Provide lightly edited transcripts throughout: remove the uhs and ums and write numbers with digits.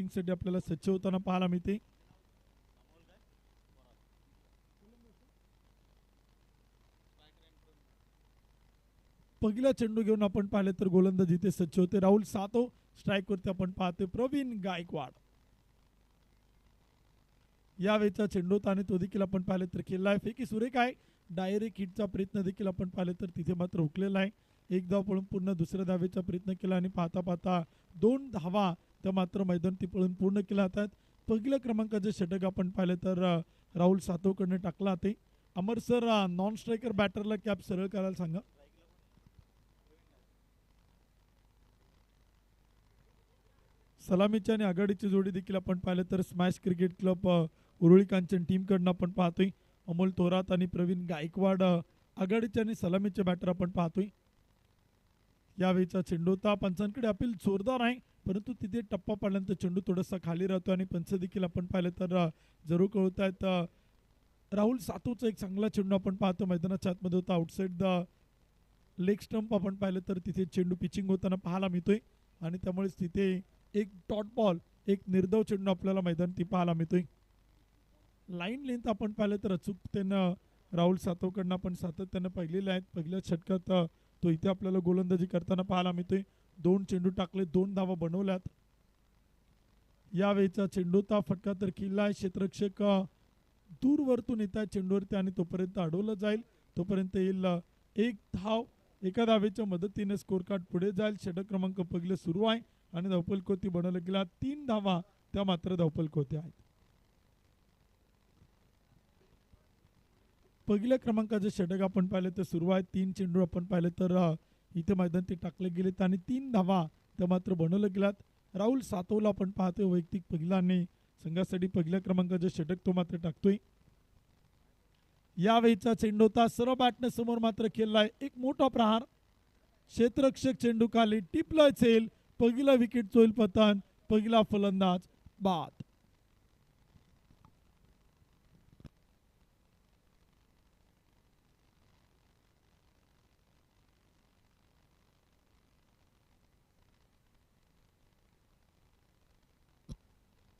बॅटिंगसाठी आपल्याला सज्ज होताना पाहायला मिळते. पहिला चेंडू घेऊन आपण पाहिले तर गोलंदाज इथे सज्ज होते. राहुल सातव स्ट्राईक वरती आपण पाहतोय प्रवीण गायकवाड. यावेळेचा चेंडू होता आणि तो देखील आपण पाहिले तर खेळलाय. फेकी सुरेख आहे. डायरेक्ट हिटचा प्रयत्न देखील आपण पाहिले तर तिथे मात्र हुकलेला आहे. एक धाव पळून पूर्ण दुसऱ्या धावेचा प्रयत्न केला आणि पाहता पाहता 2 धावा त्या मात्र मैदानी पळून पूर्ण केल्या जातात. पहिल्या क्रमांकाचे षटक आपण पाहिले तर राहुल सातवकडनं टाकला ते. अमर सर नॉन स्ट्रायकर बॅटरला कॅप सरळ करायला सांगा. सलामीची आणि आघाडीची जोडी देखील आपण पाहिलं तर smash cricket club Uruli Kanchan टीमकडनं आपण पाहतोय. अमोल थोरात आणि प्रवीण गायकवाड आघाडीचे आणि सलामीचे बॅटर आपण पाहतोय. यावेळीचा चेंडू होता. पंचांकडे अपील जोरदार आहे परंतु तिथे टप्पा पडल्यानंतर चेंडू थोडासा खाली राहतो आणि पंच देखील आपण पाहिलं तर जरूर कळत आहेत. राहुल सातवचा एक चांगला चेंडू आपण पाहतो मैदानाच्या आतमध्ये होता. आउटसाइड द लेग स्टंप आपण पाहिलं तर तिथे चेंडू पिचिंग होताना पाहायला मिळतोय आणि त्यामुळेच तिथे एक डॉट बॉल एक निर्धाव चेंडू आपल्याला मैदानी पाहायला मिळतोय. लाईन लेंथ आपण पाहिलं तर अचूकतेनं राहुल सातवकडनं आपण सातत्यानं पाहिलेले आहेत. पहिल्या षटकात तो इथे आपल्याला गोलंदाजी करताना पाहायला मिळतोय. 2 चेंडू टाकले, 2 धावा बनवल्यात. यावेळीचा चेंडूचा फटका तर किल्ला क्षेत्ररक्षक दूरवरतून येत आहे चेंडूवरती आणि तोपर्यंत अडवलं जाईल. तोपर्यंत येईल एक धाव. एका धावेच्या मदतीने स्कोर कार्ड पुढे जाईल. षटक क्रमांक पहिले सुरू आहे आणि धावपलकोती बनवला गेला. 3 धावा त्या मात्र धावपलकोती आहेत. पहिल्या क्रमांकाचे षटक आपण पाहिले तर सुरू आहे. 3 चेंडू आपण पाहिले तर इथे मैदान ते टाकले गेलेत आणि 3 धावा त्या मात्र बनवल्या गेल्यात. राहुल सातवला आपण पाहतोय वैयक्तिक पहिला आणि संघासाठी पहिल्या क्रमांकाचे षटक तो मात्र टाकतोय. यावेळीचा चेंडू होता सर्व बॅटने समोर मात्र खेळलाय. एक मोठा प्रहार. क्षेत्ररक्षक चेंडू खाली टिपला असेल. पहिला विकेट होईल पतन. पहिला फलंदाज बाद.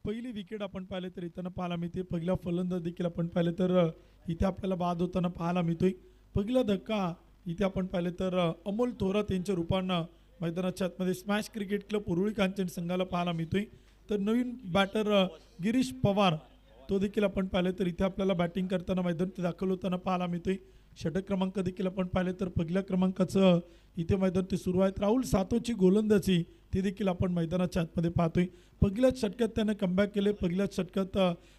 पहिली विकेट आपण पाहिले तर इथं पाहायला मिळते. पहिला फलंदाज देखील आपण पाहिले तर इथे आपल्याला बाद होताना पाहायला मिळतोय. पहिला धक्का इथे आपण पाहिले तर अमोल थोरात यांच्या रूपानं मैदानाच्या आतमध्ये smash cricket club Uruli Kanchan संघाला पाहायला मिळतोय. तर नवीन बॅटर गिरीश पवार तो देखील आपण पाहिले तर इथे आपल्याला बॅटिंग करताना मैदानात दाखल होताना पाहायला मिळतोय. षटक क्रमांक देखील आपण पाहिले तर पहिल्या क्रमांकाचं इथे मैदान ते सुरू आहेत. राहुल सातवची गोलंदाजी ती देखील आपण मैदानाच्या आतमध्ये पाहतोय. पहिल्याच षटकात त्यानं कमबॅक केले. पहिल्याच षटकात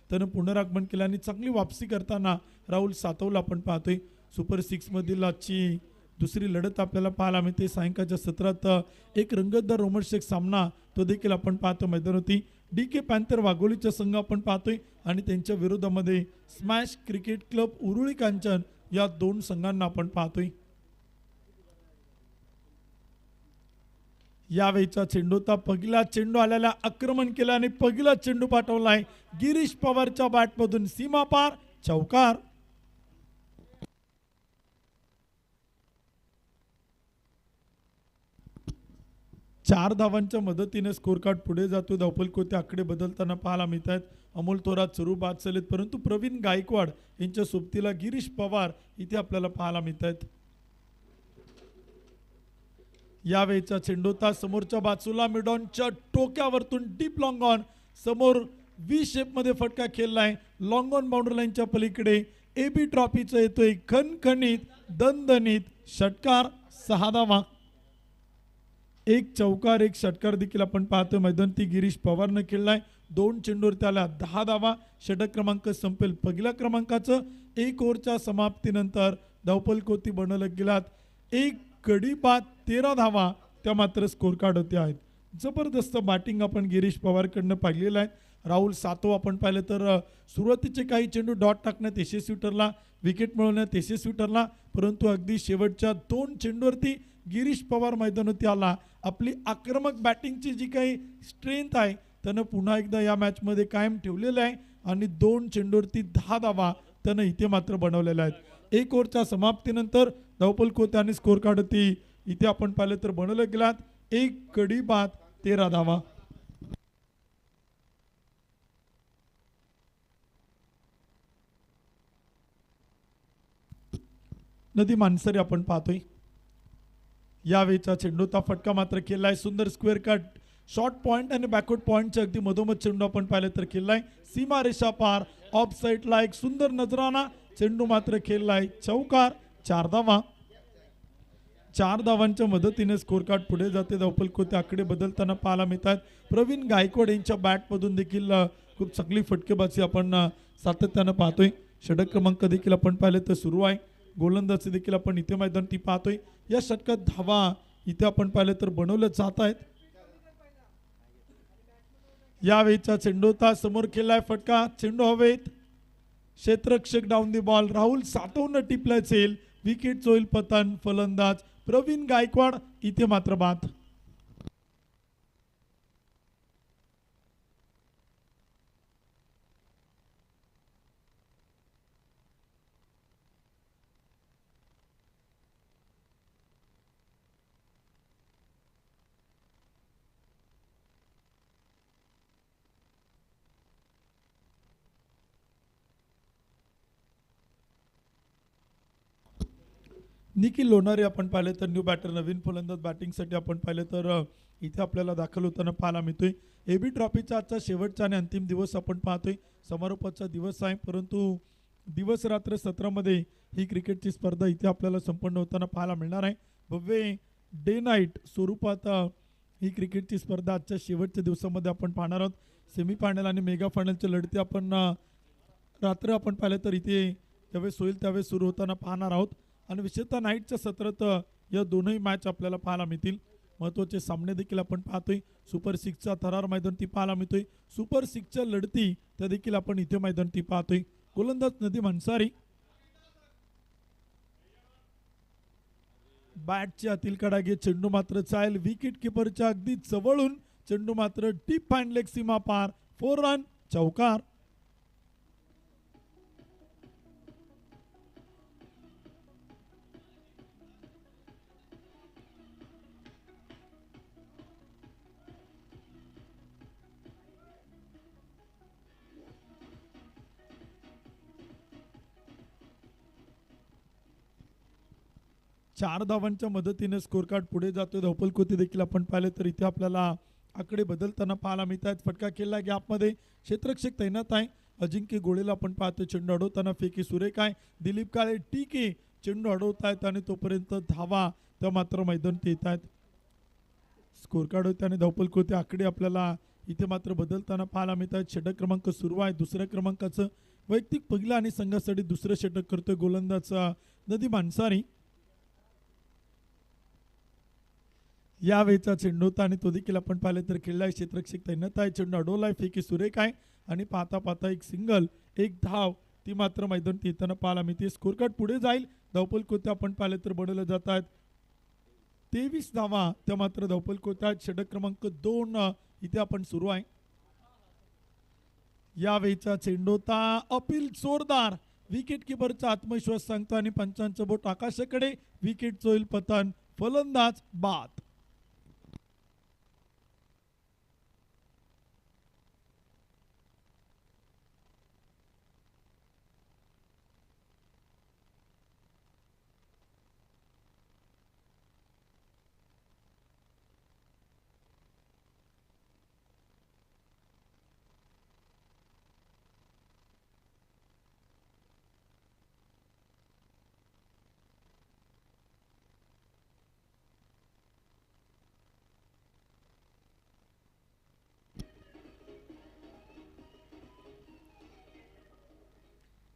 त्यानं पुनरागमन केलं आणि चांगली वापसी करताना राहुल सातवला आपण पाहतोय. सुपर 6 मधील आजची दुसरी लढत आपल्याला पाहायला मिळते. सायंकाळच्या सत्रात एक रंगतदार रोमांचक सामना तो देखील आपण पाहतो मैदानावरती. DK पॅन्थर वाघोलीचा संघ आपण पाहतोय आणि त्यांच्या विरोधामध्ये smash cricket club Uruli Kanchan या 2 संघांना आपण पाहतोय. यावेळीचा चेंडूचा पहिला चेंडू आलेला आक्रमण केलं आणि पहिला चेंडू पाठवलाय गिरीश पवारच्या बॅटमधून सीमापार चौकार. चार धावांच्या मदतीने स्कोर कार्ड पुढे जातो. धावपलकोते आकडे बदलताना पाहायला मिळत आहेत. अमोल थोरात सुरू बाद चालेत परंतु प्रवीण गायकवाड यांच्या सोबतीला गिरीश पवार इथे आपल्याला पाहायला मिळत आहेत. यावेळीचा चेंडूता समोरच्या बाजूला मिडॉनच्या टोक्यावरतून डीप लॉंग ऑन समोर व्ही शेप मध्ये फटका खेळलाय. लॉंग ऑन बाउंड्री लाईनच्या पलीकडे AB ट्रॉफीचा येतोय खणखणीत दणदणीत षटकार. 6 धावा. एक चौकार एक षटकार देखील आपण पाहतो मैदानी गिरीश पवारनं खेळलाय. 2 चेंडूवर त्याला 10 धावा. षटक क्रमांक संपेल पहिल्या क्रमांकाचं. 1 ओव्हरच्या समाप्तीनंतर धावपलकोती बनवलं गेलात. एक गडी बाद 13 धावा त्या मात्र स्कोर कार्ड होते आहेत. जबरदस्त बॅटिंग आपण गिरीश पवारकडनं पाहिलेलं आहे. राहुल सातव आपण पाहिलं तर सुरुवातीचे काही चेंडू डॉट टाकण्यात यशस्वी ठरला. विकेट मिळवण्यात यशस्वी ठरला परंतु अगदी शेवटच्या 2 चेंडूवरती गिरीश पवार मैदानावरती आला. आपली आक्रमक बॅटिंगची जी काही स्ट्रेंथ आहे त्यानं पुन्हा एकदा या मॅचमध्ये कायम ठेवलेलं आहे आणि 2 चेंडूवरती 10 धावा त्यानं इथे मात्र बनवलेल्या आहेत. 1 ओव्हरच्या समाप्तीनंतर धावपलकोते आणि स्कोर कार्ड होती इथे आपण पाहिलं तर बनवलं गेलात. एक गडी बाद 13 धावा. नदी मानसरी आपण पाहतोय. यावेळीचा चेंडूचा फटका मात्र केलाय. सुंदर स्क्वेअर कट शॉर्ट पॉइंट आणि बॅकवर्ड पॉइंटच्या अगदी मधोमध चेंडू आपण पाहिलं तर खेळलाय. सीमा रेषा पार ऑफ साईडला एक सुंदर नजराना चेंडू मात्र खेळलाय. चौकार. 4 धावा. 4 धावांच्या मदतीने स्कोर कार्ड पुढे जाते. धावफल कोते आकडे बदलताना पाहायला मिळतात. प्रवीण गायकवाड यांच्या बॅटमधून देखील खूप चांगली फटकेबाजी आपण सातत्यानं पाहतोय. षटक क्रमांक देखील आपण पाहिले तर सुरू आहे. गोलंदाजी देखील आपण इथे मैदानी पाहतोय. या षटकात धावा इथे आपण पाहिले तर बनवले जात आहेत. यावेळीचा चेंडू समोर खेळलाय. फटका. चेंडू हवेत. क्षेत्ररक्षक डाऊन दी बॉल. राहुल सातवनं टिपला चेल. विकेट होईल पतन. फलंदाज प्रवीण गायकवाड इथे मात्र बाद. निखिल लोणारे आपण पाहिले तर न्यू बॅटर नवीन फलंदाज बॅटिंगसाठी आपण पाहिले तर इथे आपल्याला दाखल होताना पाहायला मिळतोय. एबी ट्रॉफीचा आजचा शेवटचा आणि अंतिम दिवस आपण पाहतोय. समारोपाचा दिवस आहे परंतु दिवस रात्र सत्रामध्ये ही क्रिकेटची स्पर्धा इथे आपल्याला संपन्न होताना पाहायला मिळणार आहे. भव्य डे नाईट स्वरूपात ही क्रिकेटची स्पर्धा आजच्या शेवटच्या दिवसामध्ये आपण पाहणार आहोत. सेमीफायनल आणि मेगा फायनलच्या लढती आपण रात्र आपण पाहिलं तर इथे ज्यावेळेस होईल त्यावेळेस सुरू होताना पाहणार आहोत. आणि विशेषतः नाईटच्या सत्रात या दोनही मॅच आपल्याला पाहायला मिळतील. महत्त्वाचे सामने देखील आपण पाहतोय. सुपर 6चा थरार मैदानी पाहायला मिळतोय. सुपर 6च्या लढती त्या देखील आपण इथे मैदानी पाहतोय. गोलंदाज नदीम अन्सारी. बॅटच्या आतील कडागे चेंडू मात्र चाल. विकेट किपरच्या अगदी जवळून चेंडू मात्र डीप फाईन लेग सीमा पार. 4 रन. चौकार. चार धावांच्या मदतीने स्कोर कार्ड पुढे जातोय. धावफल कोती देखील आपण पाहिले तर इथे आपल्याला आकडे बदलताना पाहायला मिळतात. फटका केला गॅपमध्ये. क्षेत्ररक्षक तैनात आहे. अजिंक्य गोळेला आपण पाहतोय. चेंडू अडवताना फेकी सुरेख आहे. दिलीप काळे टीके चेंडू अडवतायत आणि तोपर्यंत धावा त्या मात्र मैदानात येत आहेत. स्कोर कार्ड होते आणि धावफल कोते आकडे आपल्याला इथे मात्र बदलताना पाहायला मिळतात. षटक क्रमांक सुरू आहे. दुसऱ्या क्रमांकाचं वैयक्तिक पहिलं आणि संघासाठी दुसरं षटक करतोय गोलंदाज नदीम अन्सारी. यावेळीचा चेंडू होता आणि तो देखील आपण पाहिले तर खेळलाय. क्षेत्ररक्षक तैनात आहे. चेंडू अडवलाय. फेकी सुरेख आहे आणि पाहता पाहता एक सिंगल एक धाव ती मात्र मैदानात येताना पाहायला मिळते. स्कोर कार्ड पुढे जाईल. धावफल कोते आपण पाहिले तर बनवले जात आहेत. 23 धावा त्या मात्र धावफल कोत्या. षटक क्रमांक 2 इथे आपण सुरू आहे. यावेळीचा चेंडू होता. अपील जोरदार. विकेट किपरचा आत्मविश्वास सांगतो आणि पंचांचं बोट आकाशाकडे. विकेट होईल पतन. फलंदाज बाद.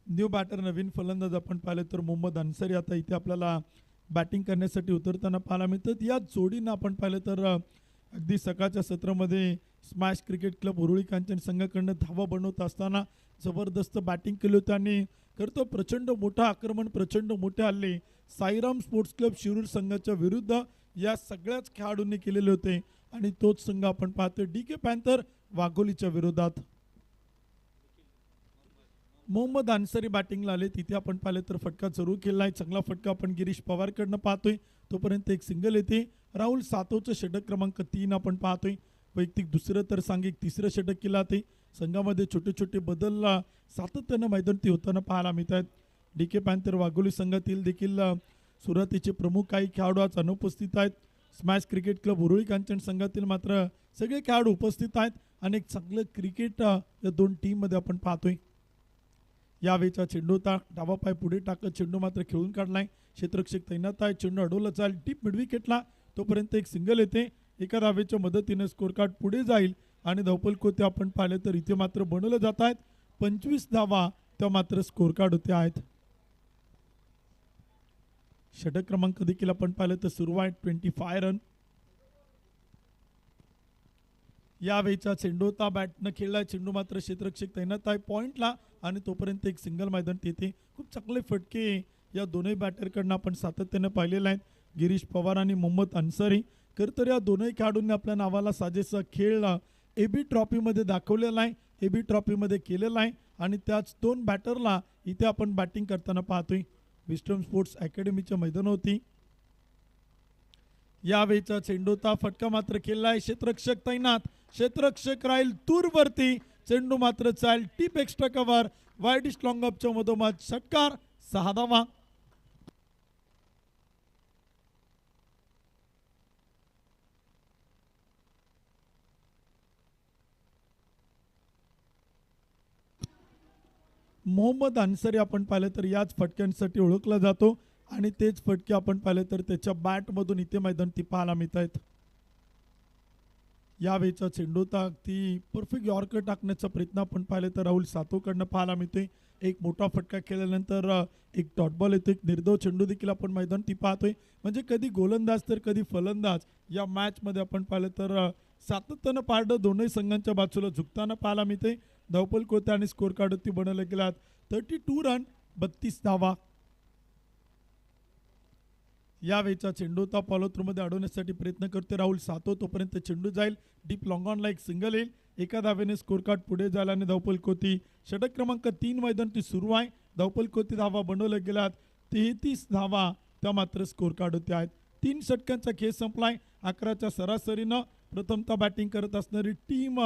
न्यू बॅटर नवीन फलंदाज आपण पाहिले तर मोहम्मद अन्सारी आता इथे आपल्याला बॅटिंग करण्यासाठी उतरताना पाहायला मिळतात. या जोडीनं आपण पाहिलं तर अगदी सकाळच्या सत्रामध्ये smash cricket club Uruli Kanchan संघाकडनं धावा बनवत असताना जबरदस्त बॅटिंग केली होती आणि करतो प्रचंड मोठा आक्रमण प्रचंड मोठे हल्ले साईराम स्पोर्ट्स क्लब शिरूर संघाच्या विरुद्ध या सगळ्याच खेळाडूंनी केलेले होते आणि तोच संघ आपण पाहतोय DK पॅन्थर वाघोलीच्या विरोधात. मोहम्मद अन्सारी बॅटिंगला आले. तिथे आपण पाहिले तर फटका जरूर केला आहे. चांगला फटका आपण गिरीश पवारकडनं पाहतोय. तोपर्यंत एक सिंगल येते. राहुल सातवचं षटक क्रमांक 3 आपण पाहतोय. वैयक्तिक दुसरं तर सांघिक तिसरं षटक केला ते. संघामध्ये छोटे छोटे बदल सातत्यानं मैदानी होताना पाहायला मिळत आहेत. DK पॅन्थर वाघोली संघातील देखील सुरुवातीचे प्रमुख काही खेळाडू आज अनुपस्थित आहेत. Smash cricket club Uruli Kanchan संघातील मात्र सगळे खेळाडू उपस्थित आहेत आणि एक चांगलं क्रिकेट या दोन टीममध्ये आपण पाहतोय. यावेळीचा चेंडू होता, डावा पाय पुढे टाकत चेंडू मात्र खेळून काढलाय. क्षेत्ररक्षक तैनात आहे, चेंडू अडवला जाईल डीप मिड विकेटला, तोपर्यंत एक सिंगल येते. एका धावेच्या मदतीने स्कोर कार्ड पुढे जाईल आणि धावपल कोते आपण पाहिले तर इथे मात्र बनवले जात आहेत. 25 धावा त्या मात्र स्कोर कार्ड होते आहेत. षटक क्रमांक देखील आपण पाहिलं तर सुरू आहे 25 रन. यावेळीचा चेंडू होता, बॅटनं खेळलाय, चेंडू मात्र क्षेत्ररक्षक तैनात आहे पॉइंटला आणि तोपर्यंत एक सिंगल मैदानात येते. खूप चांगले फटके या दोन्ही बॅटरकडनं आपण सातत्याने पाहिलेले आहेत. गिरीश पवार आणि मोहम्मद अन्सारी खरं तर या दोन्ही खेळाडूंनी आपल्या नावाला साजेसा खेळ एबी ट्रॉफीमध्ये दाखवलेला आहे, एबी ट्रॉफीमध्ये केलेला आहे आणि त्याच दोन बॅटरला इथे आपण बॅटिंग करताना पाहतोय. विस्टम स्पोर्ट्स अकॅडमीच्या मैदानावरती यावेळीचा चेंडूचा फटका मात्र खेळलाय, क्षेत्ररक्षक तैनात, क्षेत्ररक्षक राहील दूरवरती, चेंडू मात्र चाल टीप एक्स्ट्रा कव्हर वाईड स्ट्रॉंग अपच्या मधोमध षटकार 6 धावा. मोहम्मद अन्सारी आपण पाहिलं तर याच फटक्यांसाठी ओळखला जातो आणि तेच फटके आपण पाहिले तर त्याच्या बॅटमधून इथे मैदान ती पाहायला मिळत आहेत. यावेळीचा चेंडूचा अगदी परफेक्ट यॉर्कर टाकण्याचा प्रयत्न आपण पाहिले तर राहुल सातवकडनं पाहायला मिळतोय. एक मोठा फटका केल्यानंतर एक डॉट बॉल येतो, एक निर्धाव चेंडू देखील आपण मैदान ती पाहतोय. म्हणजे कधी गोलंदाज तर कधी फलंदाज या मॅचमध्ये आपण पाहिलं तर सातत्यानं पारडं दोन्ही संघांच्या बाजूला झुकताना पाहायला मिळते. धावपल कोते आणि स्कोर कार्डवरती बनवले गेलात 32 रन 32 धावा. यावेळीचा चेंडूचा फॉलोथ्रूमध्ये अडवण्यासाठी प्रयत्न करते राहुल सातो, तोपर्यंत चेंडू जाईल डीप लॉंग ऑनला, एक सिंगल येईल. एका धावेने स्कोर कार्ड पुढे जाईल आणि धावपल कोती षटक क्रमांक 3 मैदान ती सुरू आहे. धावपल कोती धावा बनवल्या गेल्यात 33 धावा त्या मात्र स्कोर कार्ड होते आहेत. 3 षटकांचा खेळ संपलाय. 11च्या सरासरीनं प्रथमतः बॅटिंग करत असणारी team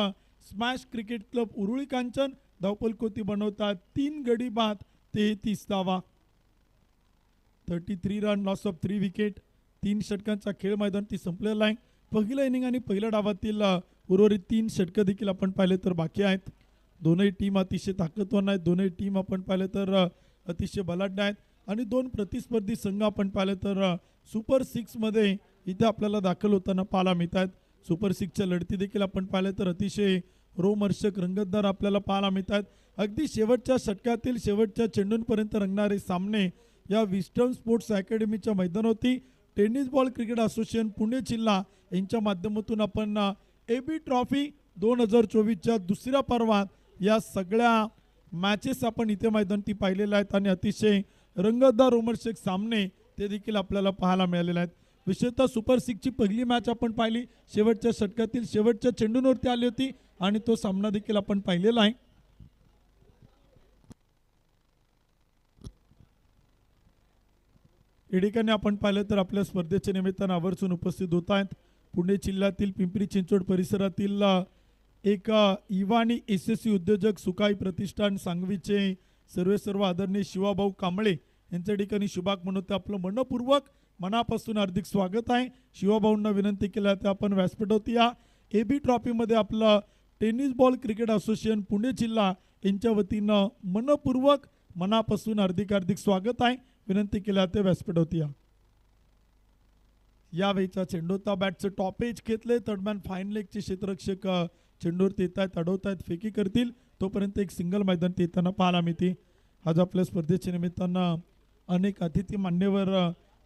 smash cricket club Uruli Kanchan धावपल कोती बनवतात 3 गडी बाद 33 धावा. 33 रन लॉस ऑफ 3 विकेट. 3 षटकांचा खेळ मैदान ती संपलेला आहे. पहिला इनिंग आणि पहिल्या डावातील उर्वरित 3 षटकं देखील आपण पाहिले तर बाकी आहेत. दोनही टीम अतिशय ताकदवान आहेत, दोनही टीम आपण पाहिले तर अतिशय बलाढ्य आहेत आणि दोन प्रतिस्पर्धी संघ आपण पाहिले तर सुपर 6 मध्ये इथे आपल्याला दाखल होताना पाहायला मिळत आहेत. सुपर 6च्या लढती देखील आपण पाहिले तर अतिशय रोमहर्षक रंगतदार आपल्याला पाहायला मिळत आहेत. अगदी शेवटच्या षटकातील शेवटच्या चेंडूंपर्यंत रंगणारे सामने या विस्टम स्पोर्ट्स अकॅडमीच्या मैदानावरती tennis ball cricket association Pune जिल्हा यांच्या माध्यमातून आपण एबी ट्रॉफी 2024च्या दुसऱ्या पर्वात या सगळ्या मॅचेस आपण इथे मैदानावरती पाहिलेल्या आहेत आणि अतिशय रंगतदार रोमहर्षक सामने ते देखील आपल्याला पाहायला मिळालेले आहेत. विशेषतः सुपर 6ची पहिली मॅच आपण पाहिली, शेवटच्या षटकातील शेवटच्या चेंडूंवरती आली होती आणि तो सामना देखील आपण पाहिलेला आहे. या ठिकाणी आपण पाहिलं तर आपल्या स्पर्धेच्या निमित्तानं आवर्जून उपस्थित होत आहेत पुणे जिल्ह्यातील पिंपरी चिंचवड परिसरातील एक युवा आणि यशस्वी उद्योजक सुकाई प्रतिष्ठान सांगवीचे सर्व आदरणीय शिवाभाऊ कांबळे यांच्या ठिकाणी शुभाक म्हणून आपलं मनपूर्वक मनापासून हार्दिक स्वागत आहे. शिवाभाऊंना विनंती केल्या तर आपण व्यासपीठावरती या एबी ट्रॉफीमध्ये आपलं tennis ball cricket association Pune जिल्हा यांच्या वतीनं मनपूर्वक मनापासून हार्दिक स्वागत आहे. विनंती केल्या ते व्यासपीठावरती या. यावेळीचा चेंडूचा बॅटचं टॉप एज घेतले, थर्डमॅन फाईन लेगचे क्षेत्ररक्षक चेंडूवरती येत आहेत, अडवत आहेत, फेकी करतील तोपर्यंत एक सिंगल मैदान येताना पाहायला मिळते. आज आपल्या स्पर्धेच्या निमित्तानं अनेक अतिथी मान्यवर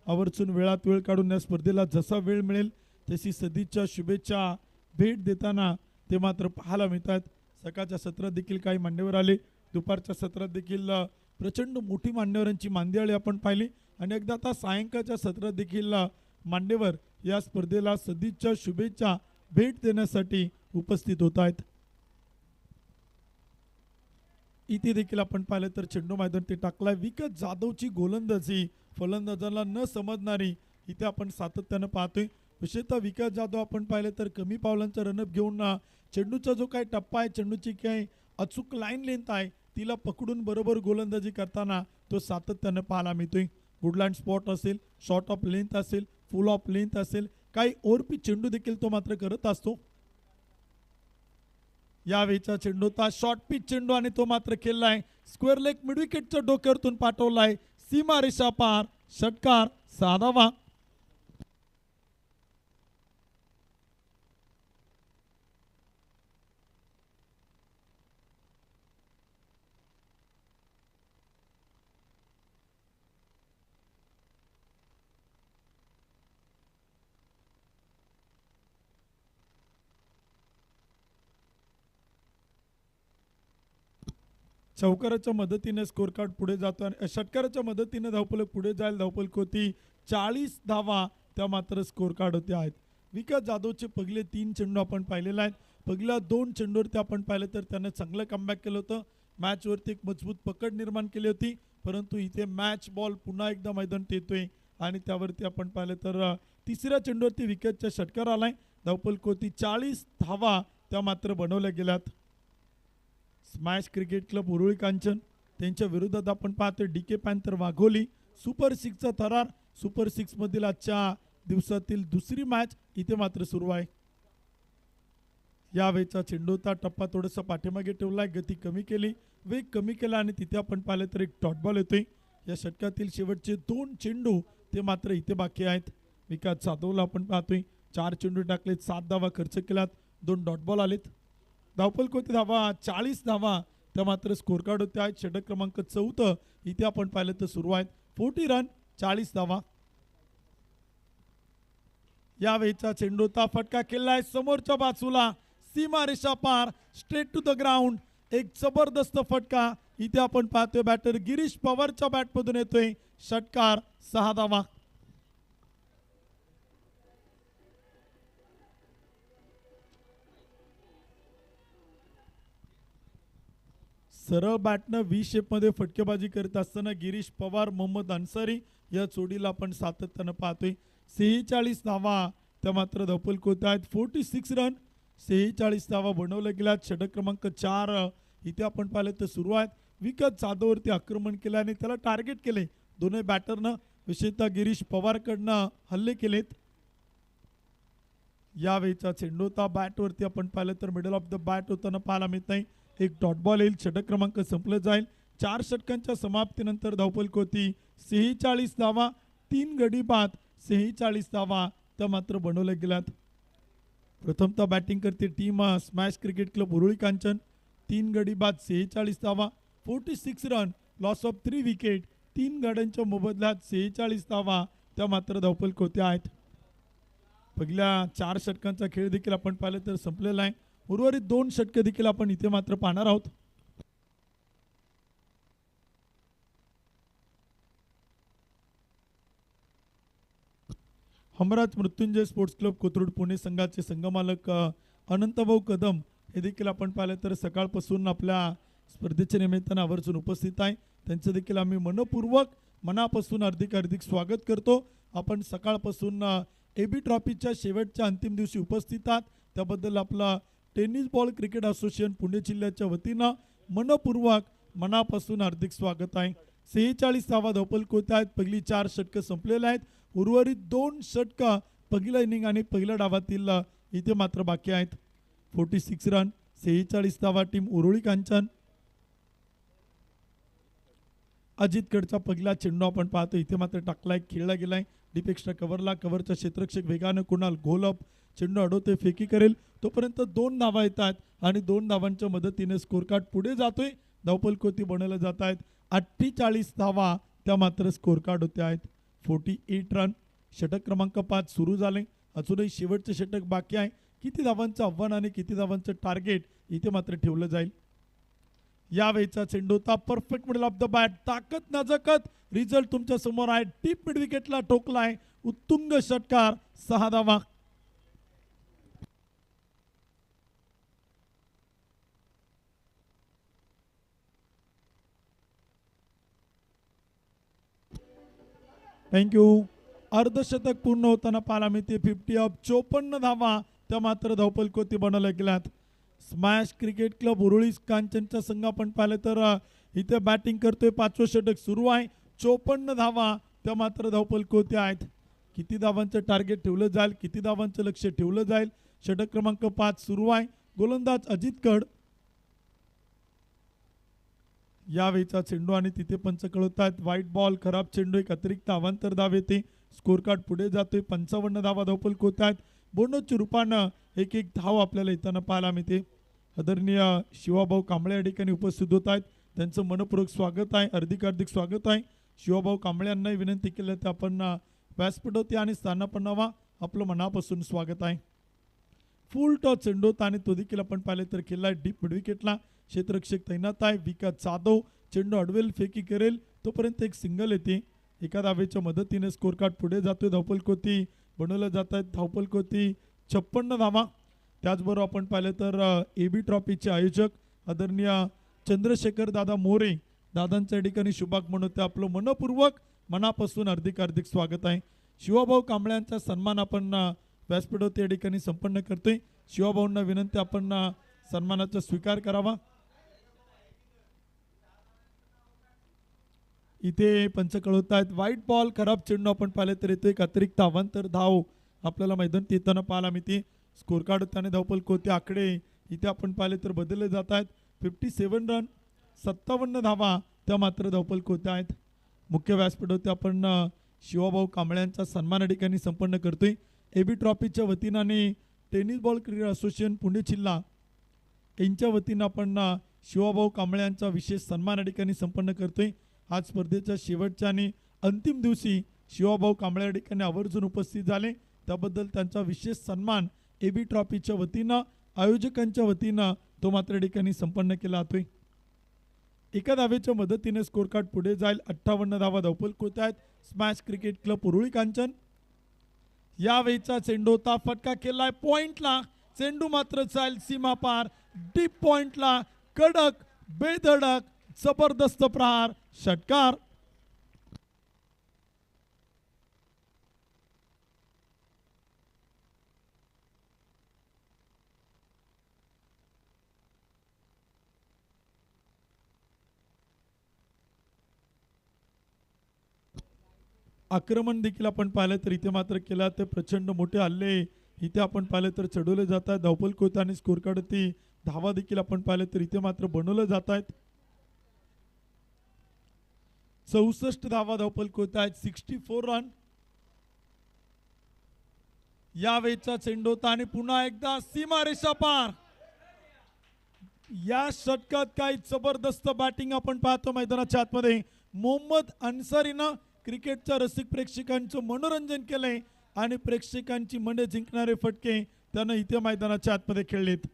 आवर्जून वेळात वेळ काढून या स्पर्धेला जसा वेळ मिळेल तशी सदिच्छा शुभेच्छा भेट देताना ते मात्र पाहायला मिळतात. सकाळच्या सत्रात देखील काही मान्यवर आले, दुपारच्या सत्रात देखील प्रचंड मोठी मान्यवरांची मांदियाळी आपण पाहिली आणि एकदा आता सायंकाळच्या सत्रात देखील मान्यवर या स्पर्धेला सदिच्छा शुभेच्छा भेट देण्यासाठी उपस्थित होत आहेत. इथे देखील आपण पाहिलं तर चेंडू मैदान ते टाकलाय. विकेट जाधवची गोलंदाजी फलंदाजाला न समजणारी इथे आपण सातत्यानं पाहतोय. विशेषतः विकेट जाधव आपण पाहिलं तर कमी पावलांचा रनअप घेऊन चेंडूचा जो काही टप्पा आहे, चेंडूची काही अचूक लाईन लेंथ आहे तिला पकडून बरोबर गोलंदाजी करताना तो सातत्यानं पाहायला मिळतोय. गुडलँड स्पॉट असेल, शॉर्ट ऑफ लेंथ असेल, फुल ऑफ लेंथ असेल, काही ओव्हरपिच चेंडू देखील तो मात्र करत असतो. यावेळीचा चेंडू होता शॉर्ट पिच चेंडू आणि तो मात्र खेळलाय स्क्वेअर लेग मिडविकेटच्या डोक्यावरतून पाठवलाय सीमारेषा पार. षटकार 6 धावा. चौकाराच्या मदतीने स्कोर कार्ड पुढे जातो आणि षटकाराच्या मदतीने धावफलक पुढे जाईल. धावफलक होती 40 धावा. त्या मात्र स्कोर कार्ड होते आहेत. विकास जाधवचे पहिले 3 चेंडू आपण पाहिलेले आहेत. पहिल्या 2 चेंडूवरती आपण पाहिलं तर त्याने चांगलं कमबॅक केलं होतं. मॅचवरती एक मजबूत पकड निर्माण केली होती, परंतु इथे मॅच बॉल पुन्हा एकदा मैदानात येतोय आणि त्यावरती आपण पाहिलं तर तिसऱ्या चेंडूवरती विकेटचा षटकार आलाय. धावफलक होती 40 धावा. त्या मात्र बनवल्या गेल्यात. Smash cricket club Uruli Kanchan त्यांच्या विरोधात आपण पाहतोय DK पॅन्थर वाघोली. सुपर 6चा थरार. सुपर 6 मधील आजच्या दिवसातील दुसरी मॅच इथे मात्र सुरू आहे. यावेळेचा चेंडू होता टप्पा थोडासा पाठीमागे ठेवलाय, गती कमी केली, वेग कमी केला आणि तिथे आपण पाहिलं तर एक डॉट बॉल येतोय. या षटकातील शेवटचे 2 चेंडू ते मात्र इथे बाकी आहेत. विकास जाधवला आपण पाहतोय 4 चेंडू टाकलेत, 7 धावा खर्च केलात, 2 डॉट बॉल आलेत. धावफलक होती धावा 40 धावा. त्या मात्र स्कोर कार्ड होते आहेत. षटक क्रमांक 4 इथे आपण पाहिलं तर सुरू आहेत. 40 रन 40 धावा. यावेळीचा चेंडू होता फटका केलाय समोरच्या बाजूला सीमारेषा पार, स्ट्रेट टू द ग्राउंड. एक जबरदस्त फटका इथे आपण पाहतोय. बॅटर गिरीश पवारच्या बॅटमधून येतोय. षटकार 6 धावा. सरळ बॅटनं व्ही शेपमध्ये फटकेबाजी करत असताना गिरीश पवार, मोहम्मद अन्सारी या जोडीला आपण सातत्यानं पाहतोय. 46 धावा. त्या मात्र धावफलक होत आहेत. 46 रन 46 धावा बनवल्या गेल्यात. षटक क्रमांक 4 इथे आपण पाहिलं तर सुरू आहेत. विकास जाधववरती आक्रमण केलं आणि त्याला टार्गेट केले. दोन्ही बॅटरनं विशेषतः गिरीश पवारकडनं हल्ले केलेत. यावेळीचा चेंडू होता बॅटवरती आपण पाहिलं तर मिडल ऑफ द बॅट होताना पाहायला मिळत नाही. एक डॉट बॉल येईल. षटक क्रमांक संपलं जाईल. 4 षटकांच्या समाप्तीनंतर धावफलक होती 46 धावा. 3 गडी बाद 46 धावा त्या मात्र बनवल्या गेल्यात. प्रथमतः बॅटिंग करते team smash cricket club Uruli Kanchan. 3 गडी बाद 46 धावा, 46 रन, लॉस ऑफ 3 विकेट. 3 गाड्यांच्या मोबदल्यात 46 धावा त्या मात्र धावफलक होत्या आहेत. पहिल्या 4 षटकांचा खेळ देखील आपण पाहिलं तर संपलेला आहे. उर्वरित 2 षटकं देखील आपण इथे मात्र पाहणार आहोत. हमराज मृत्युंजय स्पोर्ट्स क्लब कोथरूड पुणे संघाचे संघमालक अनंतभाऊ कदम हे देखील आपण पाहिलं तर सकाळपासून आपल्या स्पर्धेच्या निमित्तानं आवर्जून उपस्थित आहे. त्यांचं देखील आम्ही मनापासून हार्दिक स्वागत करतो. आपण सकाळपासून AB ट्रॉफीच्या शेवटच्या अंतिम दिवशी उपस्थित आहात, त्याबद्दल आपला tennis ball cricket association Pune जिल्ह्याच्या वतीनं मनापासून हार्दिक स्वागत आहे. 46 धावा धावफलक होत आहेत. पहिली 4 षटकं संपलेले आहेत. उर्वरित 2 षटकं पहिला इनिंग आणि पहिल्या डावातील इथे मात्र बाकी आहेत. 46 रन 46 धावा टीम उरुळी कांचन. अजितकडचा पहिला चेंडू आपण पाहतो इथे मात्र टाकलाय, खेळला गेलाय डीप एक्स्ट्रा कव्हरला. कव्हरचा क्षेत्ररक्षक वेगानं कुणाल गोलअप चेंडू अडवतोय, फेकी करेल तोपर्यंत 2 धावा येतात आणि 2 धावांच्या मदतीने स्कोर कार्ड पुढे जातोय. धावफलक होती बनवल्या जात आहेत. 48 धावा त्या मात्र स्कोर कार्ड होते आहेत. 48 रन. षटक क्रमांक 5 सुरू झाले. अजूनही शेवटचे षटक बाकी आहे. किती धावांचं आव्हान आणि किती धावांचं टार्गेट इथे मात्र ठेवलं जाईल. यावेळीचा चेंडू होता perfect middle of the bat. ताकद नजकत रिझल्ट तुमच्या समोर आहे. डीप मिड विकेटला ठोकलाय. उत्तुंग षटकार 6 धावा. थँक्यू. अर्धशतक पूर्ण होताना पाहायला मिळते 50 ऑफ 54 धावा त्या मात्र धावफलक होती बनवल्या गेल्यात. स्मॅश क्रिकेट क्लब उरुळी कांचनचा संघ आपण पाहिलं तर इथे बॅटिंग करतोय. 5वं षटक सुरू आहे. 54 धावा त्या मात्र धावफलक होते आहेत. किती धावांचं टार्गेट ठेवलं जाईल, किती धावांचं लक्ष ठेवलं जाईल. षटक क्रमांक 5 सुरू आहे. गोलंदाज अजित कड. यावेळीचा चेंडू आणि तिथे पंच कळवत आहेत. व्हाईट बॉल, खराब चेंडू, एक अतिरिक्त अवांतर धाव येते. स्कोर कार्ड पुढे जातोय. 55 धावा धावफलक होत आहेत. बोनसच्या रूपानं एक धाव आपल्याला येताना पाहायला मिळते. आदरणीय शिवाभाऊ कांबळे या ठिकाणी उपस्थित होत आहेत. त्यांचं मनपूर्वक स्वागत आहे, हार्दिक स्वागत आहे. शिवाभाऊ कांबळे यांनाही विनंती केली तर आपण व्यासपीठावरती आणि स्थानापन्नावा आपलं मनापासून स्वागत आहे. फुल टॉस चेंडू आणि तो देखील आपण पाहिले तर केला डीप मिड विकेटला. क्षेत्ररक्षक तैनात आहे. विकास जाधव चेंडू अडवेल, फेकी करेल तोपर्यंत एक सिंगल येते. एका धावेच्या मदतीने स्कोर कार्ड पुढे जातोय. धावफलक होती बनवलं जात आहेत. धावफलक होती 56 धावा. त्याचबरोबर आपण पाहिलं तर AB ट्रॉफीचे आयोजक आदरणीय चंद्रशेखर दादा मोरे दादांच्या ठिकाणी शुभागमन होते. आपलं मनपूर्वक मनापासून हार्दिक स्वागत आहे. शिवाभाऊ कांबळ्यांचा सन्मान आपण व्यासपीठावरती या ठिकाणी संपन्न करतोय. शिवाभाऊंना विनंती आपण सन्मानाचा स्वीकार करावा. इथे पंच कळवत आहेत. व्हाईट बॉल, खराब चेंडू आपण पाहिले तर येतो. एक अतिरिक्त अवांतर धाव आपल्याला मैदानात येताना पाहायला मिळते. स्कोर कार्ड त्याने धावफलक होते. आकडे इथे आपण पाहिले तर बदलले जात आहेत. 57 रन, 57 धावा त्या मात्र धावफलक होत्या आहेत. मुख्य व्यासपीठावरती आपण शिवाभाऊ कांबळ्यांचा सन्मान या ठिकाणी संपन्न करतोय. AB ट्रॉफीच्या वतीनं आणि tennis ball cricket association Pune जिल्हा यांच्या वतीनं आपण शिवाभाऊ कांबळ्यांचा विशेष सन्मान या ठिकाणी संपन्न करतोय. आज स्पर्धेच्या शेवटच्या आणि अंतिम दिवशी शिवाभाऊ कांबळे या ठिकाणी आवर्जून उपस्थित झाले. त्याबद्दल त्यांचा विशेष सन्मान AB ट्रॉफीच्या वतीनं आयोजकांच्या वतीनं तो मात्र या ठिकाणी संपन्न केला जातोय. एका धावेच्या मदतीने स्कोर कार्ड पुढे जाईल. 58 धावा धावफलक होत आहेत. Smash cricket club Uruli Kanchan. यावेळीचा चेंडू होता, फटका केलाय पॉइंटला. चेंडू मात्र जाईल सीमा पार डीप पॉइंटला. कडक बेधडक जबरदस्त प्रहार, षटकार. आक्रमण देखील आपण पाहिलं तर इथे मात्र केला ते प्रचंड मोठे हल्ले इथे आपण पाहिलं तर चढवले जात आहेत. धावफलक होत आणि स्कोर कार्डवरती धावा देखील आपण पाहिलं तर इथे मात्र बनवले जात आहेत. 64 धावा धावफलक होत आहेत. 64 रन. यावेळीचा चेंडू होता आणि पुन्हा एकदा सीमारेषा पार. या षटकात काही जबरदस्त बॅटिंग आपण पाहतो मैदानाच्या आतमध्ये. मोहम्मद अन्सारीनं क्रिकेटच्या रसिक प्रेक्षकांचं मनोरंजन केलंय आणि प्रेक्षकांची मने जिंकणारे फटके त्यानं इथे मैदानाच्या आतमध्ये खेळलेत.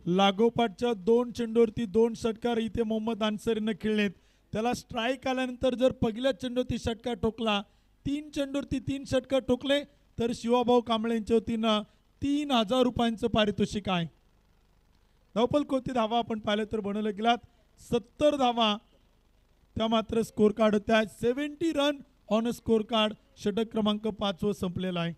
लागोपाठच्या 2 चेंडूवरती 2 षटकार इथे मोहम्मद अन्सारीनं खेळलेत. त्याला स्ट्राईक आल्यानंतर जर पहिल्या चेंडूवरती षटकार ठोकला, 3 चेंडूवरती 3 षटकार ठोकले तर शिवाभाऊ कांबळे यांच्या वतीनं 3000 रुपयांचं पारितोषिक आहे. धावफलक होती धावा आपण पाहिलं तर बनवले गेलात 70 धावा. त्या मात्र स्कोर कार्ड होत्या 70 run on a score card. षटक क्रमांक 5 वर संपलेला आहे.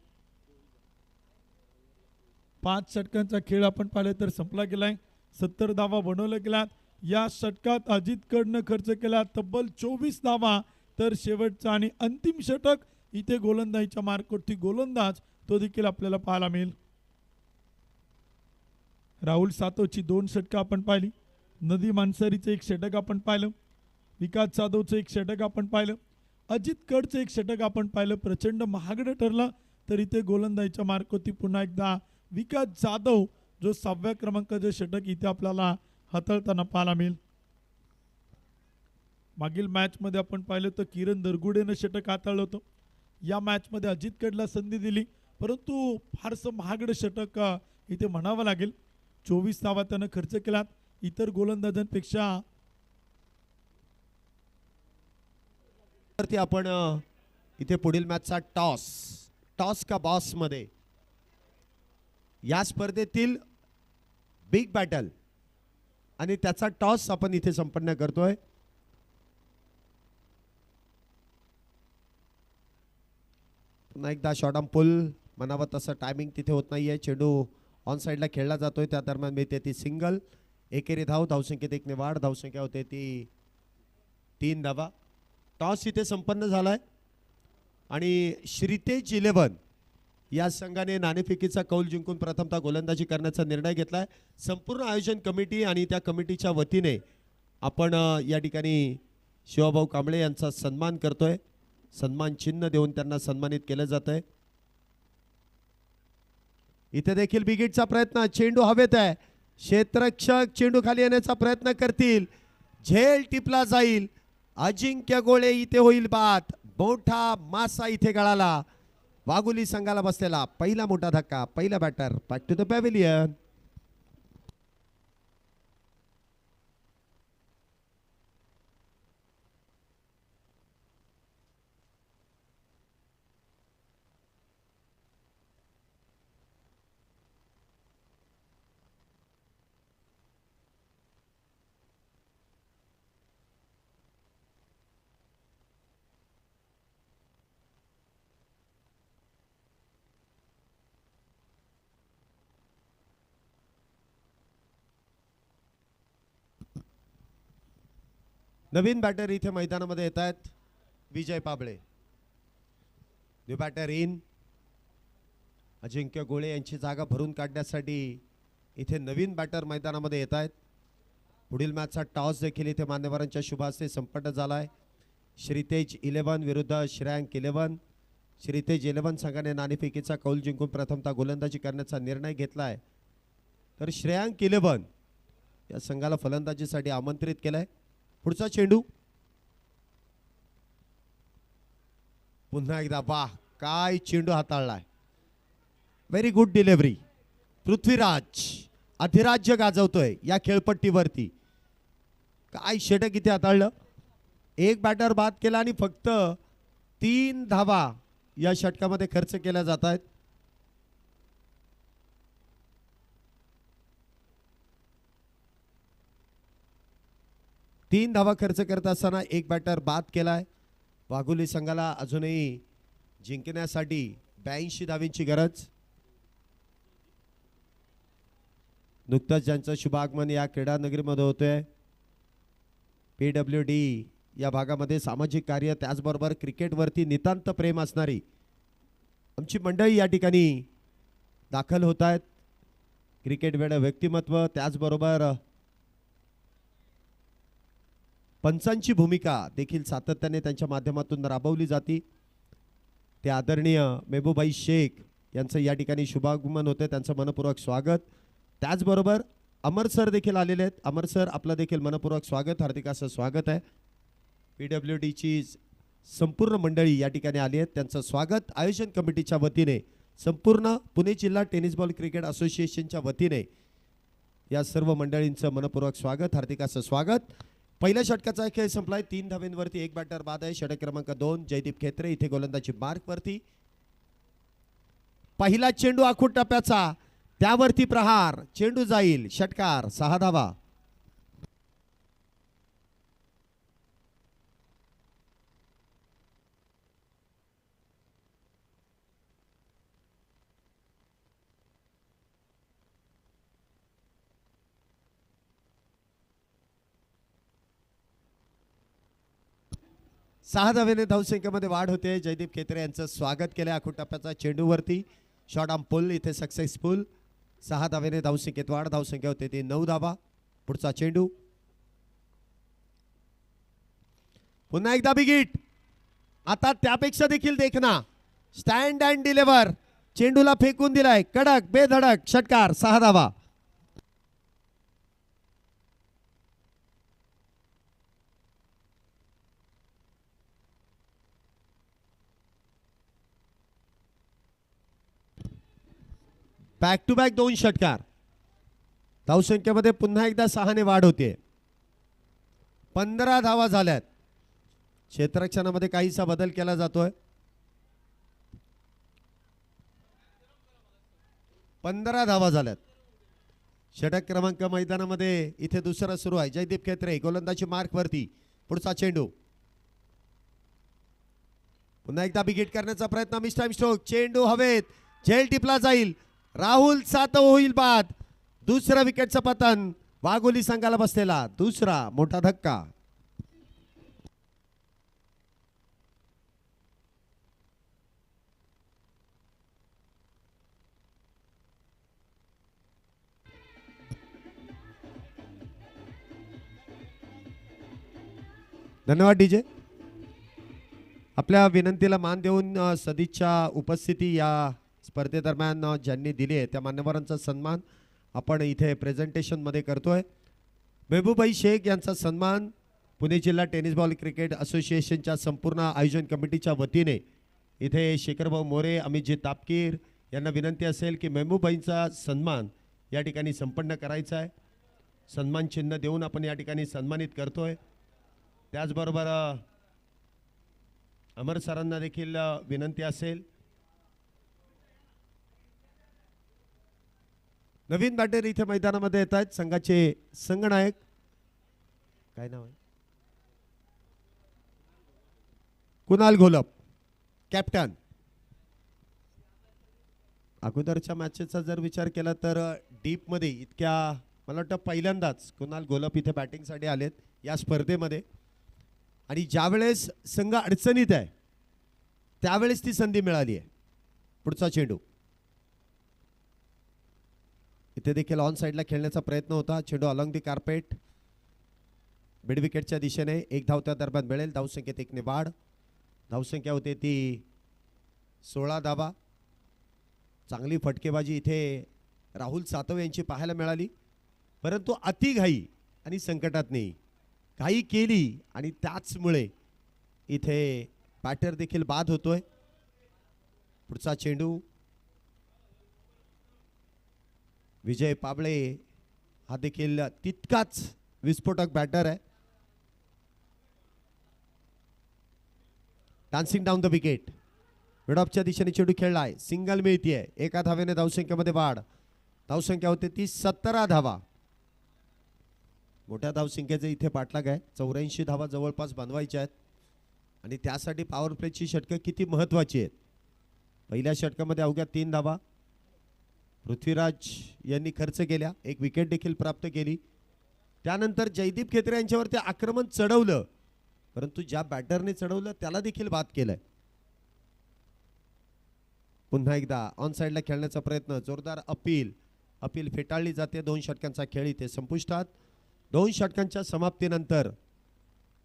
5 षटकांचा खेळ आपण पाहिले तर संपला गेलाय. 70 धावा बनवल्या गेल्यात. या षटकात अजित कडनं खर्च केला तब्बल 24 धावा. तर शेवटचा आणि अंतिम षटक इथे गोलंदाजीच्या मार्कवरती गोलंदाज तो देखील आपल्याला पाहायला मिळेल. राहुल सातवची 2 षटकं आपण पाहिली. नदी मानसरीचं 1 षटक आपण पाहिलं. विकास जाधवचं 1 षटक आपण पाहिलं. अजित कडचं 1 षटक आपण पाहिलं. प्रचंड महागडं ठरलं तर इथे गोलंदाजीच्या मार्कवरती पुन्हा एकदा विकास जाधव जो 6व्या क्रमांकाचं षटक इथे आपल्याला हाताळताना पाहायला मिळेल. मागील मॅचमध्ये आपण पाहिलं तर किरण दरगुडेनं षटक हाताळलं होतं. या मॅचमध्ये अजित कडला संधी दिली परंतु फारसं महागडं षटक इथे म्हणावं लागेल. 24 धावा त्यानं खर्च केलात. इतर गोलंदाजांपेक्षा आपण इथे पुढील मॅचचा टॉस का बॉस मध्ये या स्पर्धेतील बिग बॅटल आणि त्याचा टॉस आपण इथे संपन्न करतोय. पुन्हा एकदा शॉर्ट आर्म पुल म्हणावं तसं टायमिंग तिथे होत नाहीये. चेंडू ऑन साईडला खेळला जातोय, त्या दरम्यान मिळते ती सिंगल. एकेरी धावसंख्येत 1 ने वाढ. धावसंख्या होते ती 3 धावा. टॉस इथे संपन्न झालाय आणि श्रीतेज 11 या संघाने नाणेफेकीचा कौल जिंकून प्रथमतः गोलंदाजी करण्याचा निर्णय घेतलाय. संपूर्ण आयोजन कमिटी आणि त्या कमिटीच्या वतीने आपण या ठिकाणी शिवभाऊ कांबळे यांचा सन्मान करतोय. सन्मान चिन्ह देऊन त्यांना सन्मानित केलं जात आहे. इथे देखील बिगिटचा प्रयत्न. चेंडू हवेत आहे. क्षेत्ररक्षक चेंडू खाली येण्याचा प्रयत्न करतील. झेल टिपला जाईल. अजिंक्य गोळे इथे होईल बाद. मोठा मासा इथे गळाला. वाघोली संघाला बसलेला पहिला मोठा धक्का. पहिला batter back to the pavilion. नवीन बॅटर इथे मैदानामध्ये येत आहेत. Vijay Pabale. New batter in. Ajinkya Gole यांची जागा भरून काढण्यासाठी इथे नवीन बॅटर मैदानामध्ये येत आहेत. पुढील मॅचचा टॉस देखील इथे मान्यवरांच्या शुभ हस्ते संपन्न झालाय. श्रीतेज 11 विरुद्ध श्रेयांक 11. श्रीतेज 11 संघाने नाणेफेकीचा कौल जिंकून प्रथमतः गोलंदाजी करण्याचा निर्णय घेतलाय. तर श्रेयांक 11 या संघाला फलंदाजीसाठी आमंत्रित केलंय. पुढचा चेंडू. पुन्हा एकदा वाह, काय चेंडू हाताळलाय. Very good delivery. पृथ्वीराज अधिराज्य गाजवतोय या खेळपट्टीवरती. काय षटक इथे हाताळलं. एक बॅटर बाद केला आणि फक्त 3 धावा या षटकामध्ये खर्च केल्या जात आहेत. तीन धावा खर्च करत असताना एक बॅटर बाद केलाय. वाघोली संघाला अजूनही जिंकण्यासाठी 82 धावींची गरज. नुकतंच ज्यांचं शुभ आगमन या क्रीडा नगरीमध्ये होतोय. PWD या भागामध्ये सामाजिक कार्य त्याचबरोबर क्रिकेटवरती नितांत प्रेम असणारी आमची मंडळी या ठिकाणी दाखल होत आहेत. क्रिकेट वेळ व्यक्तिमत्व त्याचबरोबर पंचांची भूमिका देखील सातत्याने त्यांच्या माध्यमातून राबवली जाते. ते आदरणीय मेहबूबाई शेख यांचं या ठिकाणी शुभागमन होते. त्यांचं मनपूर्वक स्वागत. त्याचबरोबर अमर सर देखील आलेले आहेत. अमर सर आपलं देखील मनपूर्वक स्वागत. हार्दिक असं स्वागत आहे. PWDची संपूर्ण मंडळी या ठिकाणी आली आहेत. त्यांचं स्वागत आयोजन कमिटीच्या वतीने संपूर्ण पुणे जिल्हा टेनिस बॉल क्रिकेट असोसिएशनच्या वतीने या सर्व मंडळींचं मनपूर्वक स्वागत. हार्दिक असं स्वागत. पहिल्या षटकाचा खेळ संपलाय. 3 धावेंवरती एक बॅटर बाद आहे. षटक क्रमांक 2 जयदीप खेत्रे इथे गोलंदाजी मार्कवरती. पहिला चेंडू आखूड टप्प्याचा त्यावरती प्रहार. चेंडू जाईल षटकार. 6 धावा. सहा धावेने धावसंख्येमध्ये वाढ होते. जयदीप खेत्रे यांचं स्वागत केलं. आखूड टप्प्याचा चेंडूवरती शॉर्ट आर्म पुल इथे सक्सेसफुल. 6 धावेने धावसंख्येत वाढ. धावसंख्या होते ती 9 धावा. पुढचा चेंडू. पुन्हा एकदा बिगिट. आता त्यापेक्षा देखील देखना. Stand and deliver. चेंडूला फेकून दिलाय. कडक बेधडक षटकार. 6 धावा. बॅक टू बॅक 2 षटकार. धावसंख्येमध्ये पुन्हा एकदा 6 ने वाढ होते. 15 धावा झाल्यात. क्षेत्ररक्षणामध्ये काहीसा बदल केला जातोय. 15 धावा झाल्यात. षटक क्रमांक मैदानामध्ये इथे दुसरा सुरू आहे. जयदीप खेत्रे गोलंदाजी मार्कवरती. पुढचा चेंडू. पुन्हा एकदा बिगिट करण्याचा प्रयत्न. Miss time stroke. चेंडू हवेत. झेल टिपला जाईल. राहुल सातव होईल बाद. दुसरा विकेटचं पतन वाघोली संघाला बसलेला. दुसरा मोठा धक्का. धन्यवाद डीजे. आपल्या विनंतीला मान देऊन सदिच्छा उपस्थिती या स्पर्धेदरम्यान ज्यांनी दिली आहे त्या मान्यवरांचा सन्मान आपण इथे प्रेझेंटेशनमध्ये करतोय. महबूबाई शेख यांचा सन्मान पुणे जिल्हा टेनिस बॉल क्रिकेट असोसिएशनच्या संपूर्ण आयोजन कमिटीच्या वतीने इथे शेखरभाऊ मोरे, अमितजी तापकीर यांना विनंती असेल की महबूबाईंचा सन्मान या ठिकाणी संपन्न करायचा आहे. सन्मान चिन्ह देऊन आपण या ठिकाणी सन्मानित करतोय. त्याचबरोबर अमर सरांना देखील विनंती असेल. नवीन बॅटर इथे मैदानामध्ये येत आहेत. संघाचे संघनायक काय नाव आहे? कुणाल घोलप कॅप्टन. अगोदरच्या मॅचेसचा जर विचार केला तर डीपमध्ये इतक्या मला वाटतं पहिल्यांदाच कुणाल घोलप इथे बॅटिंगसाठी आलेत या स्पर्धेमध्ये. आणि ज्यावेळेस संघ अडचणीत आहे त्यावेळेस ती संधी मिळाली आहे. पुढचा चेंडू इथे देखील ऑन साइडला खेळण्याचा प्रयत्न होता. चेंडू अलॉंग दी कार्पेट मिड विकेटच्या दिशेने. एक धाव त्या दरम्यान मिळेल. धावसंख्येत एकने वाढ. धावसंख्या होते ती 16 धावा. चांगली फटकेबाजी इथे राहुल सातव यांची पाहायला मिळाली. परंतु अतिघाई आणि संकटात नाही घाई केली आणि त्याचमुळे इथे बॅटर देखील बाद होतोय. पुढचा चेंडू विजय पाबळे हा देखील तितकाच विस्फोटक बॅटर आहे. Dancing down the wicket. मिडऑफच्या दिशेने चेंडू खेळलाय. सिंगल मिळतीये. एका धावेने धावसंख्येमध्ये वाढ. धावसंख्या होते ती 17 धावा. मोठ्या धावसंख्येचे इथे पाठलाग आहे. 84 धावा जवळपास बनवायच्या आहेत आणि त्यासाठी पॉवर प्लेची षटकं किती महत्त्वाची आहेत. पहिल्या षटकामध्ये अवघ्या 3 धावा पृथ्वीराज यांनी खर्च केल्या. एक विकेट देखील प्राप्त केली. त्यानंतर जयदीप खेत्रे यांच्यावरती आक्रमण चढवलं परंतु ज्या बॅटरने चढवलं त्याला देखील बाद केलंय. पुन्हा एकदा ऑन साइडला खेळण्याचा प्रयत्न. जोरदार अपील फेटाळली जाते. 2 षटकांचा खेळ इथे संपुष्टात. 2 षटकांच्या समाप्तीनंतर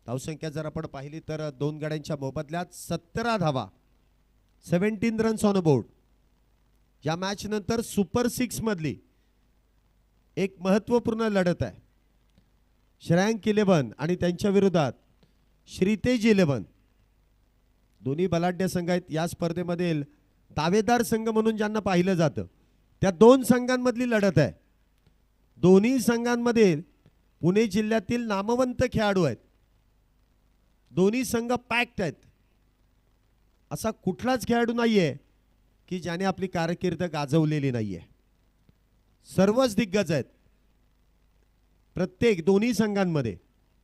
धावसंख्या जर आपण पाहिली तर 2 गड्यांच्या मोबदल्यात 17 धावा 17 रन्स ऑन अ बोर्ड. या मॅच नंतर सुपर 6 मधली एक महत्त्वपूर्ण लढत आहे. श्रेयांक 11 आणि त्यांच्या विरोधात श्रीतेज 11. दोन्ही बलाढ्य संघ आहेत. या स्पर्धेमधील दावेदार संघ म्हणून ज्यांना पाहिलं जातं त्या 2 संघांमधली लढत आहे. दोन्ही संघांमध्ये पुणे जिल्ह्यातील नामवंत खेळाडू आहेत. दोन्ही संघ पॅक्ड आहेत. असा कुठलाच खेळाडू नाहीये की ज्याने आपली कारकीर्द गाजवलेली नाहीये. सर्वच दिग्गज आहेत. प्रत्येक दोन्ही संघांमध्ये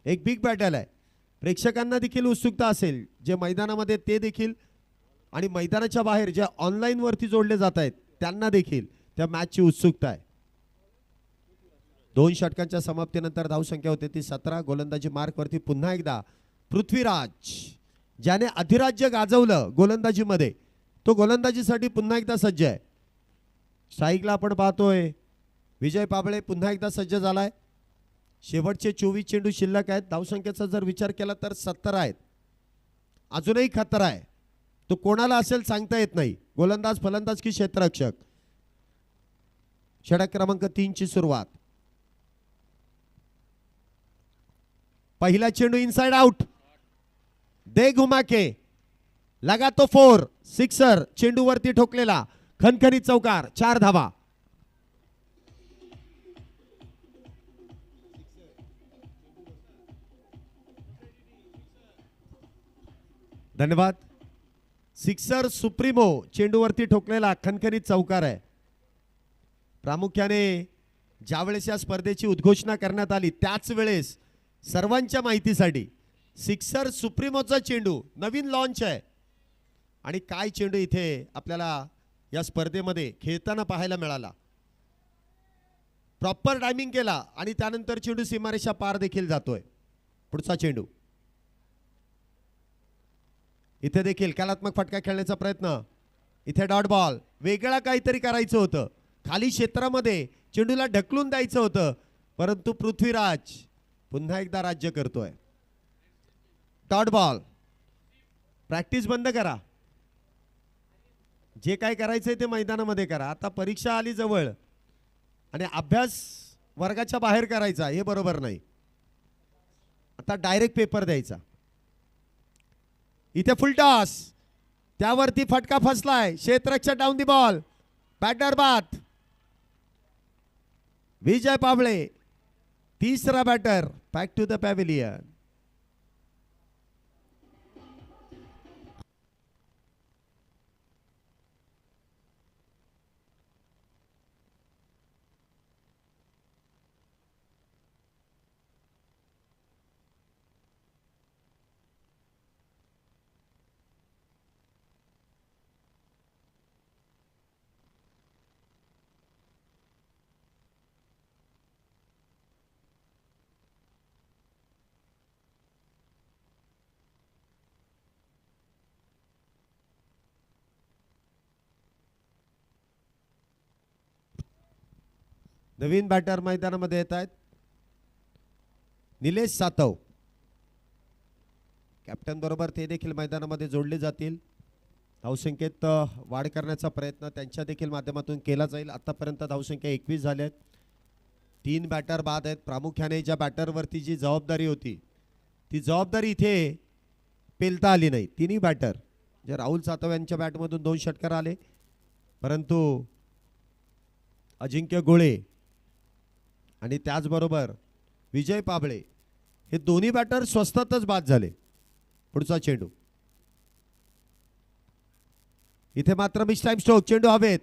एक बिग बॅटल आहे. प्रेक्षकांना देखील उत्सुकता असेल जे मैदानामध्ये ते देखील आणि मैदानाच्या बाहेर जे ऑनलाईन वरती जोडले जात आहेत त्यांना देखील त्या मॅचची उत्सुकता आहे. 2 षटकांच्या समाप्तीनंतर धावसंख्या होते ती 17. गोलंदाजी मार्कवरती पुन्हा एकदा पृथ्वीराज ज्याने अधिराज्य गाजवलं गोलंदाजीमध्ये तो गोलंदाजीसाठी पुन्हा एकदा सज्ज आहे. स्ट्राईकला आपण पाहतोय विजय पाबळे पुन्हा एकदा सज्ज झालाय. शेवटचे 24 चेंडू शिल्लक आहेत. धावसंख्येचा जर विचार केला तर 17 आहेत. अजूनही खतरा आहे. तो कोणाला असेल सांगता येत नाही. गोलंदाज फलंदाज की क्षेत्ररक्षक. षटक क्रमांक 3 ची सुरुवात. पहिला चेंडू इनसाइड आउट. दे घुमा के लगा तो 4 सिक्सर. चेंडू वरती ठोकलेला खणखणीत चौकार. 4 धावा. धन्यवाद. सिक्सर सुप्रीमो चेंडूवरती ठोकलेला खणखणीत चौकार आहे. प्रामुख्याने ज्यावेळेस या स्पर्धेची उद्घोषणा करण्यात आली त्याच वेळेस सर्वांच्या माहितीसाठी सिक्सर सुप्रीमोचा चेंडू नवीन लॉन्च आहे आणि काय चेंडू इथे आपल्याला या स्पर्धेमध्ये खेळताना पाहायला मिळाला. प्रॉपर टायमिंग केला आणि त्यानंतर चेंडू सीमारेषा पार देखील जातोय. पुढचा चेंडू इथे देखील कलात्मक फटका खेळण्याचा प्रयत्न. इथे डॉट बॉल. वेगळा काहीतरी करायचं होतं. खाली क्षेत्रामध्ये चेंडूला ढकलून द्यायचं होतं, परंतु पृथ्वीराज पुन्हा एकदा राज्य करतोय. Dot ball. प्रॅक्टिस बंद करा. जे काय करायचंय ते मैदानामध्ये करा. आता परीक्षा आली जवळ आणि अभ्यास वर्गाच्या बाहेर करायचा हे बरोबर नाही. आता डायरेक्ट पेपर द्यायचा. इथे फुल टॉस. त्यावरती फटका फसलाय. क्षेत्ररक्षक डाऊन दी बॉल. बॅटर बात. विजय पाबळे तिसरा batter. Back to the pavilion. नवीन बॅटर मैदानामध्ये येत आहेत. निलेश सातव कॅप्टन बरोबर ते देखील मैदानामध्ये जोडले जातील. धावसंख्येत वाढ करण्याचा प्रयत्न त्यांच्या देखील माध्यमातून केला जाईल. आतापर्यंत धावसंख्या 21 झाल्या आहेत. 3 बॅटर बाद आहेत. प्रामुख्याने ज्या बॅटरवरती जी जबाबदारी होती ती जबाबदारी इथे पेलता आली नाही. तिन्ही बॅटर जे राहुल सातव यांच्या बॅटमधून 2 षटकार आले, परंतु अजिंक्य गोळे आणि त्याचबरोबर विजय पाबळे हे दोन्ही बॅटर स्वस्तातच बाद झाले. पुढचा चेंडू इथे मात्र मिस टाइम स्ट्रोक. चेंडू हवेत.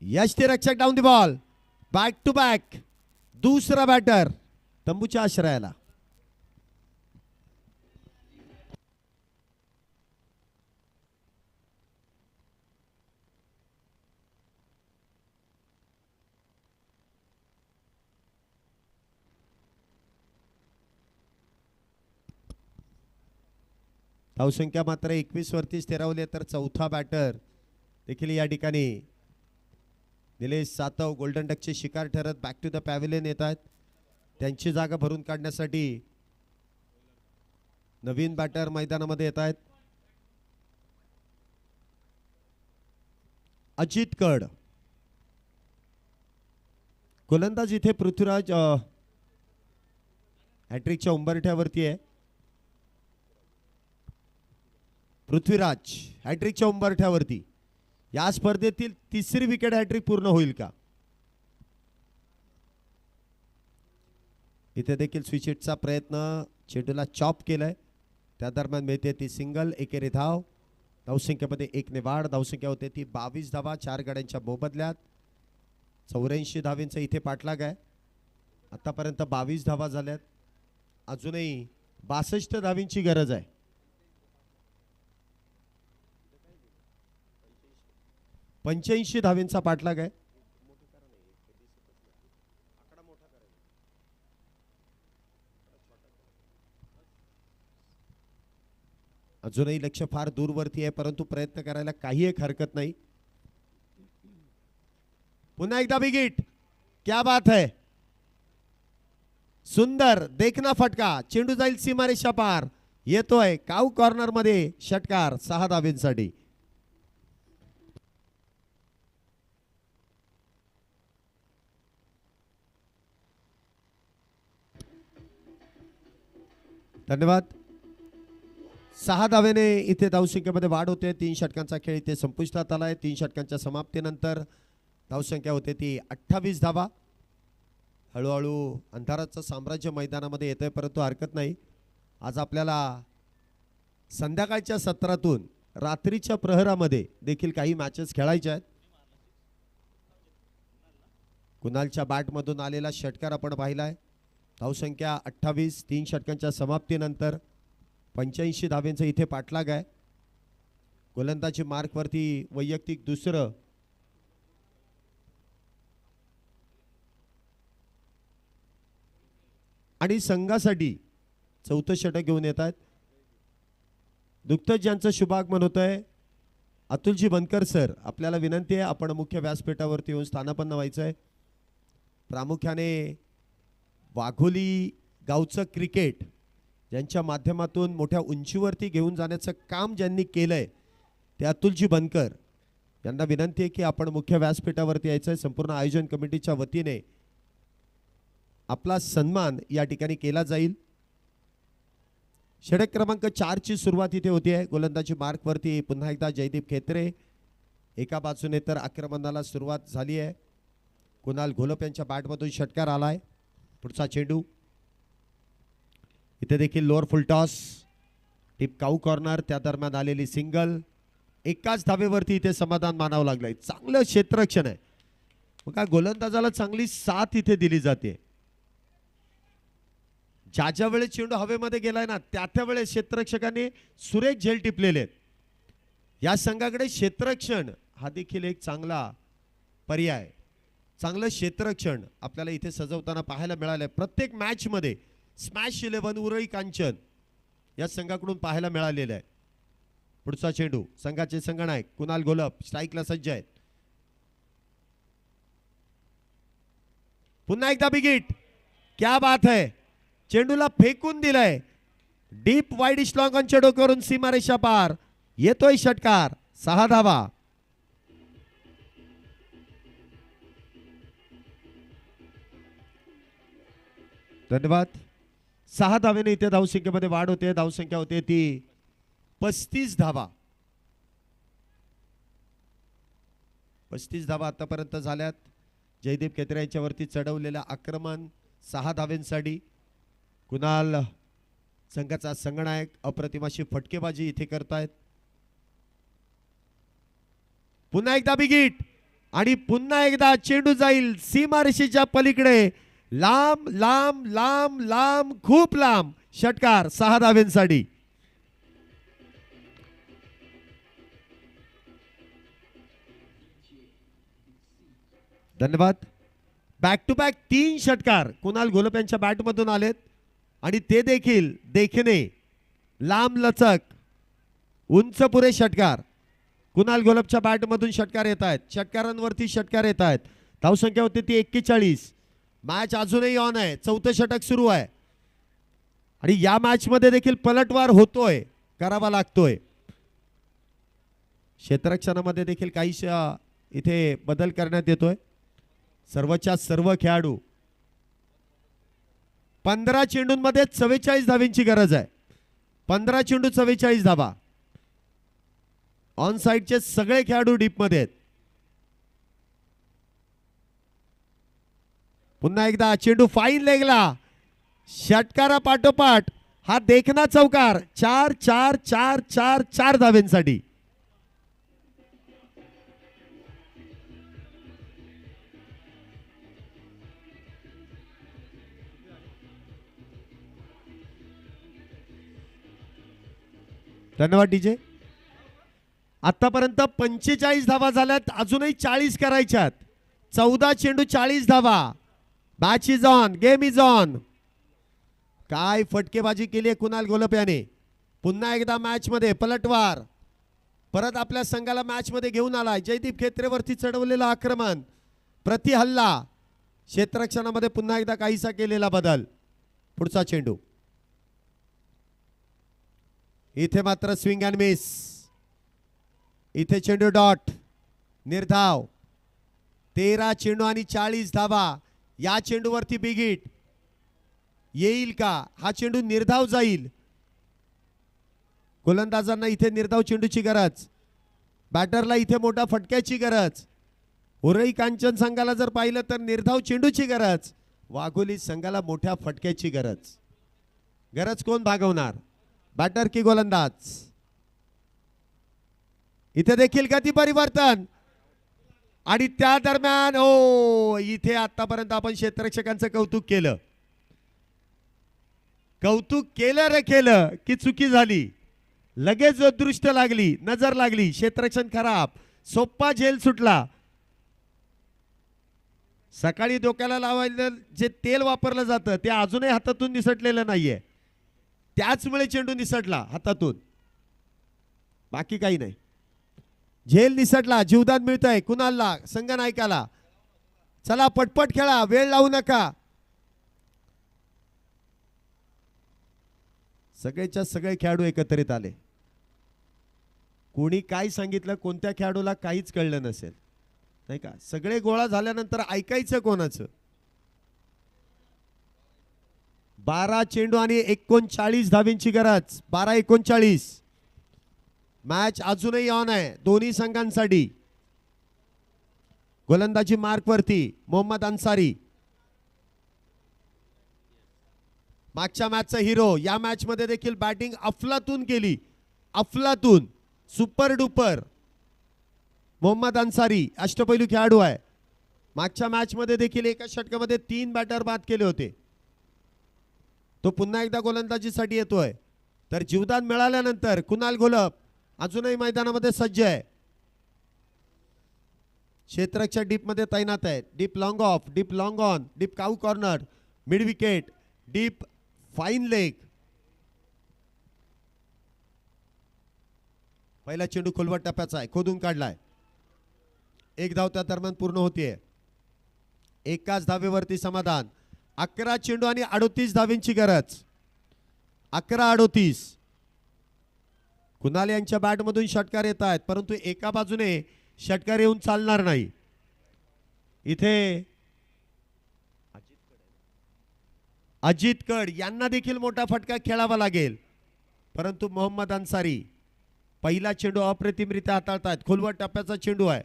यष्टिरक्षक down the ball. Back to back. दुसरा बॅटर तंबूच्या आश्रयाला. धावसंख्या मात्र 21 वरती स्थिरावली, तर चौथा बॅटर देखील या ठिकाणी निलेश सातव गोल्डन डकचे शिकार ठरत बॅक टू द पॅव्हिलियन येत आहेत. त्यांची जागा भरून काढण्यासाठी नवीन बॅटर मैदानामध्ये येत आहेत. अजित कड. गोलंदाज इथे पृथ्वीराज हॅट्रिकच्या उंबरठ्यावरती आहे. पृथ्वीराज हॅट्रिकच्या उंबरठ्यावरती. या स्पर्धेतील तिसरी विकेट हॅट्रिक पूर्ण होईल का? इथे देखील स्विच चा प्रयत्न. चेंडूला चॉप केलाय. त्या दरम्यान मिळते ती सिंगल. एकेरी धाव. धावसंख्येमध्ये 1 ने वाढ. धावसंख्या होते ती 22 धावा 4 गड्यांच्या मोबदल्यात. 84 धावेंचा इथे पाठलाग आहे. आतापर्यंत 22 धावा झाल्यात. अजूनही 62 धावींची गरज आहे. पंच्याऐंशी धावेंचा पाठलाग आहे. अजूनही लक्ष फार दूरवरती आहे, परंतु प्रयत्न करायला काही एक हरकत नाही. पुन्हा एकदा बिग हिट. क्या बात है. सुंदर देखना फटका. चेंडू जाईल सीमारेषा पार. येतोय काऊ कॉर्नर मध्ये षटकार 6 धावेंसाठी. धन्यवाद. 6 धावेने इथे धावसंख्येमध्ये वाढ होते. 3 षटकांचा खेळ इथे संपुष्टात आलाय. 3 षटकांच्या समाप्तीनंतर धावसंख्या होते ती 28 धावा. हळूहळू अंधाराचं साम्राज्य मैदानामध्ये येतंय, परंतु हरकत नाही. आज आपल्याला संध्याकाळच्या सत्रातून रात्रीच्या प्रहरामध्ये देखील काही मॅचेस खेळायच्या आहेत. कुणालच्या बॅटमधून आलेला षटकार आपण पाहिलाय. धावसंख्या 28. 3 षटकांच्या समाप्तीनंतर 85 धावेंचा इथे पाठलाग आहे. गोलंदाजी मार्कवरती वैयक्तिक दुसरं. आणि संघासाठी चौथं षटक घेऊन येत आहेत. नुकतंच ज्यांचं शुभागमन होत आहे अतुलजी बनकर सर, आपल्याला विनंती आहे आपण मुख्य व्यासपीठावरती येऊन स्थानापन्न व्हायचं आहे. प्रामुख्याने वाघोली गावचं क्रिकेट ज्यांच्या माध्यमातून मोठ्या उंचीवरती घेऊन जाण्याचं काम ज्यांनी केलंय ते अतुलजी बनकर यांना विनंती आहे की आपण मुख्य व्यासपीठावरती यायचं आहे. संपूर्ण आयोजन कमिटीच्या वतीने आपला सन्मान या ठिकाणी केला जाईल. षटक क्रमांक 4 ची सुरुवात इथे होती आहे. गोलंदाजी मार्कवरती पुन्हा एकदा जयदीप खेत्रे. एका बाजूने तर आक्रमणाला सुरुवात झाली आहे. कुणाल घोलप यांच्या बॅटमधून षटकार आलाय. पुढचा चेंडू इथे देखील लोअर फुल टॉस, टिप काऊ कॉर्नर, त्या दरम्यान आलेली सिंगल. एकाच धावेवरती इथे समाधान मानावं लागलंय. चांगलं क्षेत्ररक्षण आहे. मग गोलंदाजाला चांगली साथ इथे दिली जाते. ज्या वेळेस चेंडू हवेमध्ये गेलाय ना त्या वेळेस क्षेत्ररक्षकांनी सुरेख झेल टिपलेले आहेत. या संघाकडे क्षेत्ररक्षण हा देखील एक चांगला पर्याय, चांगलं क्षेत्ररक्षण आपल्याला इथे सजवताना पाहायला मिळालंय. प्रत्येक मॅच मध्ये स्मॅश 11 उरळी कांचन या संघाकडून पाहायला मिळालेलं आहे. पुढचा चेंडू संघाचे संघनायक कुणाल घोलप स्ट्राईकला सज्ज आहेत. पुन्हा एकदा बिगिट. क्या बात है. चेंडूला फेकून दिलाय. डीप वाईड लॉंगॉनच्या डोक्यावरून सीमारेषा पार. येतोय षटकार. 6 धावा. धन्यवाद. 6 धावेने इथे धावसंख्येमध्ये वाढ होते. धावसंख्या होते ती 35 धावा. 35 धावा आतापर्यंत झाल्यात. जयदीप खेत्रे यांच्यावरती चढवलेलं आक्रमण 6 धावेंसाठी. कुणाल संघाचा संघनायक अप्रतिम अशी फटकेबाजी इथे करतायत. पुन्हा एकदा बिगिट आणि पुन्हा एकदा चेंडू जाईल सीमारेषेच्या पलीकडे. लांब लांब लांब लांब खूप लांब. षटकार 6 धावेंसाठी. धन्यवाद. बॅक टू बॅक 3 षटकार कुणाल घोलप यांच्या बॅटमधून आलेत आणि ते देखील देखणे लांब लचक उंच पुरे षटकार कुणाल घोलपच्या बॅटमधून षटकार येत आहेत. षटकारांवरती षटकार येत आहेत. धावसंख्या होती ती 41. मॅच अजूनही ऑन आहे. 4थं षटक सुरू आहे आणि या मॅच मध्ये देखील पलटवार होतोय, करावा लागतोय. क्षेत्ररक्षणामध्ये देखील काहीशा इथे बदल करण्यात येतोय. सर्वच्या सर्व खेळाडू 15 चेंडूंमध्ये 44 धावींची गरज आहे. 15 चेंडू 44 धावा. ऑन साइडचे सगळे खेळाडू डीप मध्ये आहेत. पुन्हा एकदा चेंडू फाईन लेगला. षटकारा पाठोपाठ हा देखना चौकार. 4 4 4 4 4 धावेंसाठी. धन्यवाद डीजे. आतापर्यंत 45 धावा झाल्यात. अजूनही 40 करायच्यात. 14 चेंडू 40 धावा. Match is on. Game is on. काय फटकेबाजी केली आहे कुणाल घोलप याने. पुन्हा एकदा मॅच मध्ये पलटवार. परत आपल्या संघाला मॅच मध्ये घेऊन आलाय. जयदीप खेत्रेवरती चढवलेलं आक्रमण. प्रति हल्ला. क्षेत्ररक्षणामध्ये पुन्हा एकदा काहीसा केलेला बदल. पुढचा चेंडू इथे मात्र स्विंग अँड मिस. इथे चेंडू डॉट. निर्धाव. 13 चेंडू आणि 40 धावा. या चेंडूवरती बिगिट येईल का. हा चेंडू निर्धाव जाईल. गोलंदाजांना इथे निर्धाव चेंडूची गरज. बॅटरला इथे मोठा फटक्याची गरज. उरई कांचन संघाला जर पाहिलं तर निर्धाव चेंडूची गरज. वाघोली संघाला मोठ्या फटक्याची गरज. गरज कोण भागवणार, बॅटर की गोलंदाज. इथे देखील गती परिवर्तन आणि त्या दरम्यान इथे आतापर्यंत आपण क्षेत्ररक्षकांचं कौतुक केलं. कौतुक केलं रे केलं की चुकी झाली. लगेच दृष्ट लागली, नजर लागली, क्षेत्ररक्षण खराब, सोप्पा झेल सुटला. सकाळी डोक्याला लावायला जे तेल वापरलं जातं ते अजूनही हातातून निसटलेलं नाहीये, त्याचमुळे चेंडू निसटला हातातून, बाकी काही नाही. झेल निसटला, जीवदान मिळतंय कुणालला, संघनायकाला. चला पटपट खेळा, वेळ लावू नका. सगळेच्या सगळे खेळाडू एकत्रित आले. कोणी काय सांगितलं, कोणत्या खेळाडूला काहीच कळलं नसेल, नाही का. सगळे गोळा झाल्यानंतर ऐकायचं कोणाचं. 12 चेंडू आणि 39 धावींची गरज. 12-39. मॅच अजूनही ऑन आहे दोन्ही संघांसाठी. गोलंदाजी मार्क वरती मोहम्मद अन्सारी, मागच्या मॅचचा हिरो. या मॅच मध्ये देखील बॅटिंग अफलातून केली, अफलातून, सुपर डुपर. मोहम्मद अन्सारी अष्टपैलू खेळाडू आहे. मागच्या मॅच मध्ये देखील एका षटकामध्ये 3 बॅटर बाद केले होते. तो पुन्हा एकदा गोलंदाजीसाठी येतोय. तर जीवदान मिळाल्यानंतर कुणाल घोलप अजूनही मैदानामध्ये सज्ज आहे. क्षेत्ररक्षक डीप मध्ये तैनात आहे. Deep long of, deep long on, deep cow corner, mid wicket, deep fine leg. पहिला चेंडू खोलवट टप्प्याचा आहे, खोदून काढलाय. 1 धाव त्या दरम्यान पूर्ण होतीये. एकाच धावेवरती समाधान. 11 चेंडू आणि 38 धावींची गरज. 11-38. कुणाल यांच्या बॅटमधून षटकार येत आहेत, परंतु एका बाजूने षटकार येऊन चालणार नाही. इथे अजित कड यांना देखील मोठा फटका खेळावा लागेल, परंतु मोहम्मद अन्सारी पहिला चेंडू अप्रतिमरित्या हाताळतायत. खोलवट टप्प्याचा चेंडू आहे.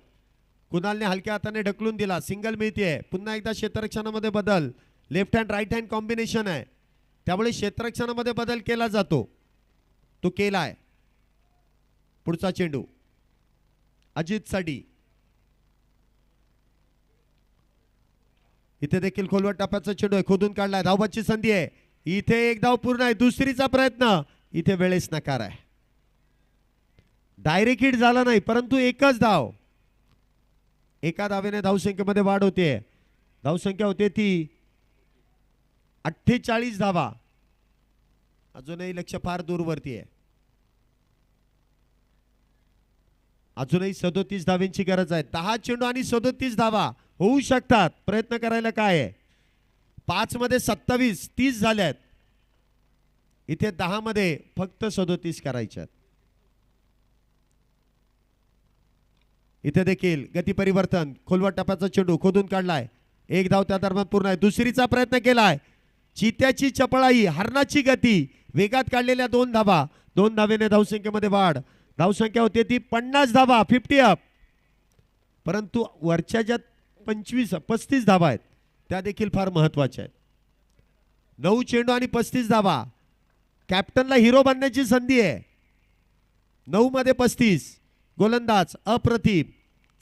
कुणालने हलक्या हाताने ढकलून दिला, सिंगल मिळते. पुन्हा एकदा क्षेत्ररक्षणामध्ये बदल. Left hand right hand combination आहे, त्यामुळे क्षेत्ररक्षणामध्ये बदल केला जातो, तो केलाय. पुढचा चेंडू अजित साठी. इथे देखील खोलवट टप्प्याचा चेंडू आहे, खोदून काढलाय. धावबाची संधी आहे. इथे 1 धाव पूर्ण आहे. दुसरीचा प्रयत्न, इथे वेळेस नकार आहे. डायरेक्ट हिट झाला नाही, परंतु एकच धाव. एका धावेने धावसंख्येमध्ये वाढ होते. धावसंख्या होते ती 48 धावा. अजूनही लक्ष फार दूरवरती आहे. अजूनही 37 धावींची गरज आहे. 10 चेंडू आणि 37 धावा होऊ शकतात. प्रयत्न करायला काय आहे. 5 मध्ये 27, 30 झाल्यात. इथे 10 मध्ये फक्त 37 करायच्यात. इथे देखील गती परिवर्तन. खोलवट टप्प्याचा चेंडू खोदून काढलाय. 1 धाव त्या दरम्यान पूर्ण आहे. दुसरीचा प्रयत्न केलाय. चित्याची चपळाई, हरणाची गती, वेगात काढलेल्या 2 धावा. 2 धावेने धावसंख्येमध्ये वाढ. धावसंख्या होते ती 50 धावा, 50 अप. परंतु वरच्या ज्या 35 धावा आहेत त्या देखील फार महत्वाच्या आहेत. 9 चेंडू आणि 35 धावा. कॅप्टनला हिरो बनण्याची संधी आहे. 9 मध्ये 35. गोलंदाज अप्रतिम,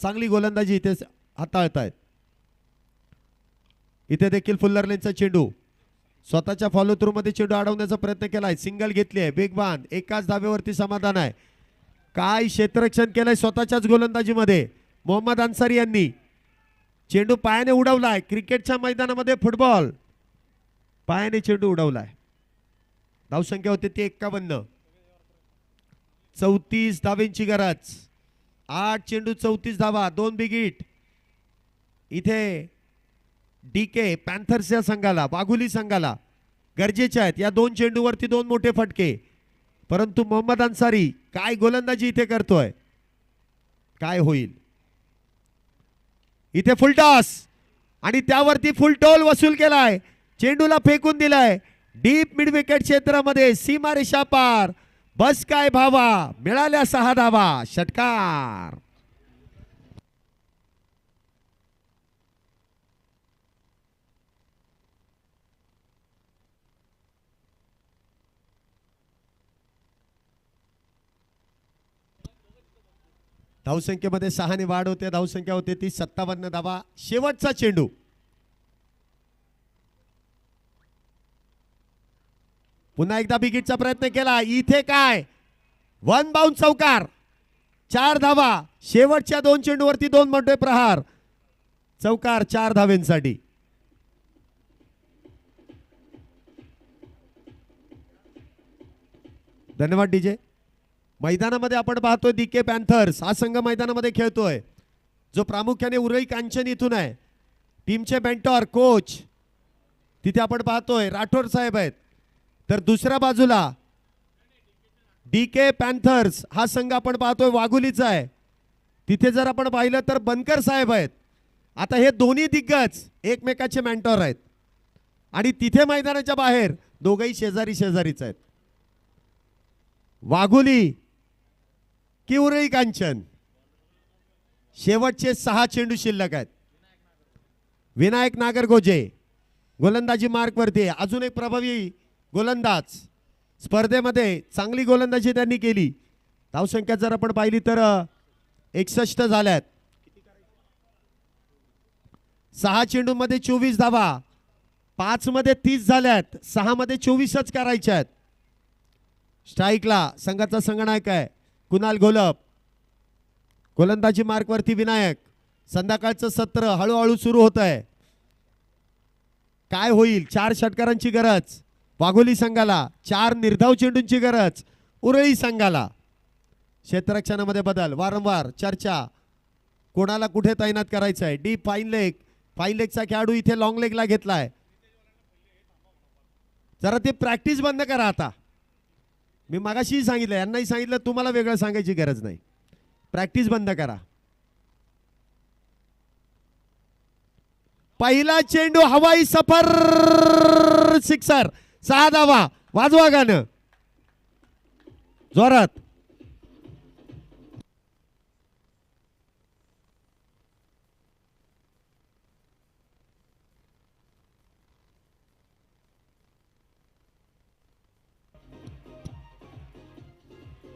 चांगली गोलंदाजी इथे हाताळतायत. इथे देखील फुल्लरलेनचा चेंडू स्वतःच्या फॉलो थ्रू मध्ये चेंडू अडवण्याचा प्रयत्न केलाय. सिंगल घेतली आहे, वेगवान. एकाच धावेवरती समाधान आहे. काय क्षेत्ररक्षण केलंय स्वतःच्याच गोलंदाजीमध्ये मोहम्मद अन्सारी यांनी. चेंडू पायाने उडवलाय. क्रिकेटच्या मैदानामध्ये फुटबॉल, पायाने चेंडू उडवलाय. धावसंख्या होते ती 51. 34 धावेंची गरज. 8 चेंडू 34 धावा, 2 बिग हिट. इथे डीके पॅन्थर्स या संघाला, वाघुली संघाला गरजेचे आहेत. या 2 चेंडूवरती 2 मोठे फटके. परंतु मोहम्मद अन्सारी काय गोलंदाजी इथे करतोय, काय होईल. इथे फुल टॉस आणि त्यावरती फुल टोल वसूल केलाय. चेंडूला फेकून दिलाय डीप मिड विकेट क्षेत्रामध्ये, सीमारेषा पार. बस काय भावा, मिळाल्या 6 धावा. षटकार. धावसंख्येमध्ये 6 ने वाढ होते. धावसंख्या होते ती 57 धावा. शेवटचा चेंडू. पुन्हा एकदा बिगिटचा प्रयत्न केला. इथे काय वन बाउंड चौकार, 4 धावा. शेवटच्या 2 चेंडूवरती 2 मोठे प्रहार, चौकार 4 धावेंसाठी. धन्यवाद डीजे. मैदानामध्ये आपण पाहतोय डीके पॅन्थर्स हा संघ मैदानामध्ये खेळतोय, जो प्रामुख्याने उरई कांचन इथून आहे. टीमचे मेंटॉर कोच तिथे आपण पाहतोय राठोड साहेब आहेत. तर दुसऱ्या बाजूला डीके पॅन्थर्स हा संघ आपण पाहतोय वाघोलीचा आहे. तिथे जर आपण पाहिलं तर बनकर साहेब आहेत. आता हे दोन्ही दिग्गज एकमेकाचे मेंटॉर आहेत आणि तिथे मैदानाच्या बाहेर दोघंही शेजारी शेजारीच आहेत. वाघोली की उरई कांचन, शेवटचे 6 चेंडू शिल्लक आहेत. विनायक नागरगोजे गोलंदाजी मार्कवरती, अजून एक प्रभावी गोलंदाज स्पर्धेमध्ये चांगली गोलंदाजी त्यांनी केली. धावसंख्या जर आपण पाहिली तर 61 झाल्यात. 6 चेंडूमध्ये 24 धावा, 5 मध्ये 30 झाल्यात, 6 मध्ये 24च करायच्या आहेत. स्ट्राईकला संघाचा संगनायक आहे कुणाल घोलप. गोलंदाजी मार्कवरती विनायक. संध्याकाळचं सत्र हळूहळू सुरू होत आहे. काय होईल? 4 षटकारांची गरज वाघोली संघाला, 4 निर्धाव चेंडूंची गरज उरळी संघाला. क्षेत्ररक्षणामध्ये बदल, वारंवार चर्चा, कोणाला कुठे तैनात करायचं आहे. डीप फाईन लेग, फाईन लेगचा खेळाडू इथे लॉंग लेगला घेतलाय. जरा ते प्रॅक्टिस बंद करा आता. मी मगाशी सांगितलं, यांनाही सांगितलं, तुम्हाला वेगळं सांगायची गरज नाही. प्रॅक्टिस बंद करा. पहिला चेंडू हवाई सफर, सिक्सर, 6 धावा. वाजवा गाणं जोरात.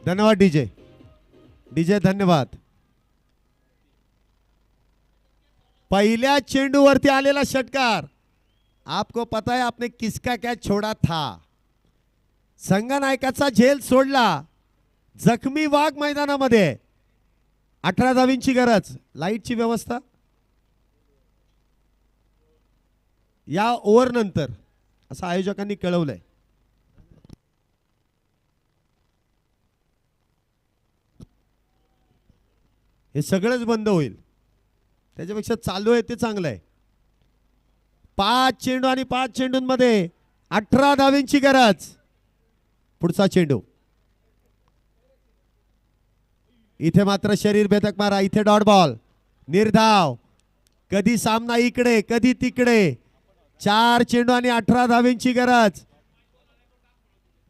धन्यवाद डीजे. डीजे धन्यवाद. पहिल्या चेंडूवरती आलेला षटकार. आपको पता है आपने किसका कॅच छोड़ा था. संघनायकाचा झेल सोडला. जखमी वाघ मैदानामध्ये. 18 धावींची गरज. लाईटची व्यवस्था या ओव्हर नंतर असं आयोजकांनी कळवलंय. हे सगळंच बंद होईल, त्याच्यापेक्षा चालू आहे ते चांगलं आहे. 5 चेंडू आणि 5 चेंडूंमध्ये 18 धावींची गरज. पुढचा चेंडू. इथे मात्र शरीर भेदक मारा. इथे डॉट बॉल, निर्धाव. कधी सामना इकडे कधी तिकडे. 4 चेंडू आणि 18 धावींची गरज.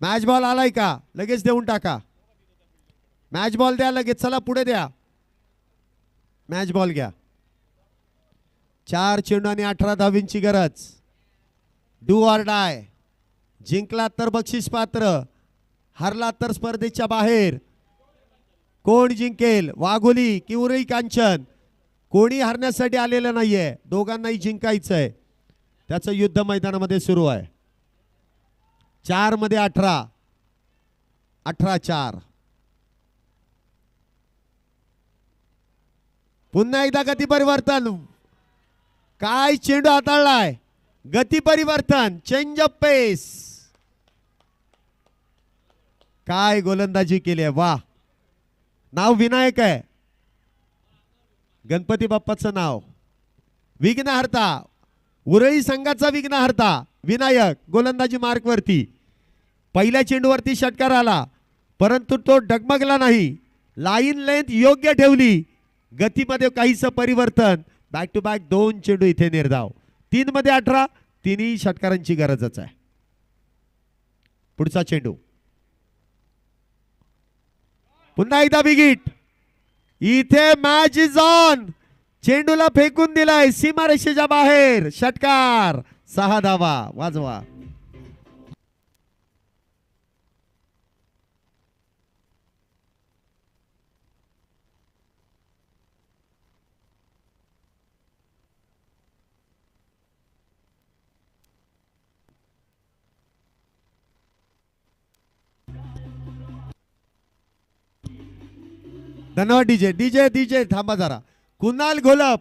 मॅच बॉल आलाय का? लगेच देऊन टाका. मॅच बॉल द्या लगेच. चला पुढे द्या. मॅच बॉल घ्या. 4 चेंडू आणि 18 धावींची गरज. Do or die. जिंकला तर बक्षीस पात्र, हरला तर स्पर्धेच्या बाहेर. कोण जिंकेल? वाघोली की उरई कांचन? कोणी हरण्यासाठी आलेलं नाहीये, दोघांनाही जिंकायचंय. त्याचं युद्ध मैदानामध्ये सुरू आहे. 4 मध्ये 18, 18-4. पुन्हा एकदा गती परिवर्तन. काय चेंडू हाताळलाय. गती परिवर्तन, चेंज ऑफ पेस. काय गोलंदाजी केली आहे. वा. नाव विनायक आहे, गणपती बाप्पाचं नाव. विघ्नहर्ता, उरळी संघाचा विघ्नहर्ता विनायक गोलंदाजी मार्कवरती. पहिल्या चेंडूवरती षटकार आला, परंतु तो डगमगला नाही. लाईन लेंथ योग्य ठेवली. गतीमध्ये काहीच परिवर्तन. बॅक टू बॅक 2 चेंडू इथे निर्धाव. 3 मध्ये 18, तिन्ही षटकारांची गरजच आहे. पुढचा चेंडू. पुन्हा एकदा बिगिट. इथे मॅच इज ऑन. चेंडूला फेकून दिलाय सीमारेषेच्या बाहेर. षटकार, 6 धावा. वाजवा. धन्यवाद डीजे डीजे डीजे थांबा जरा. कुणाल घोलप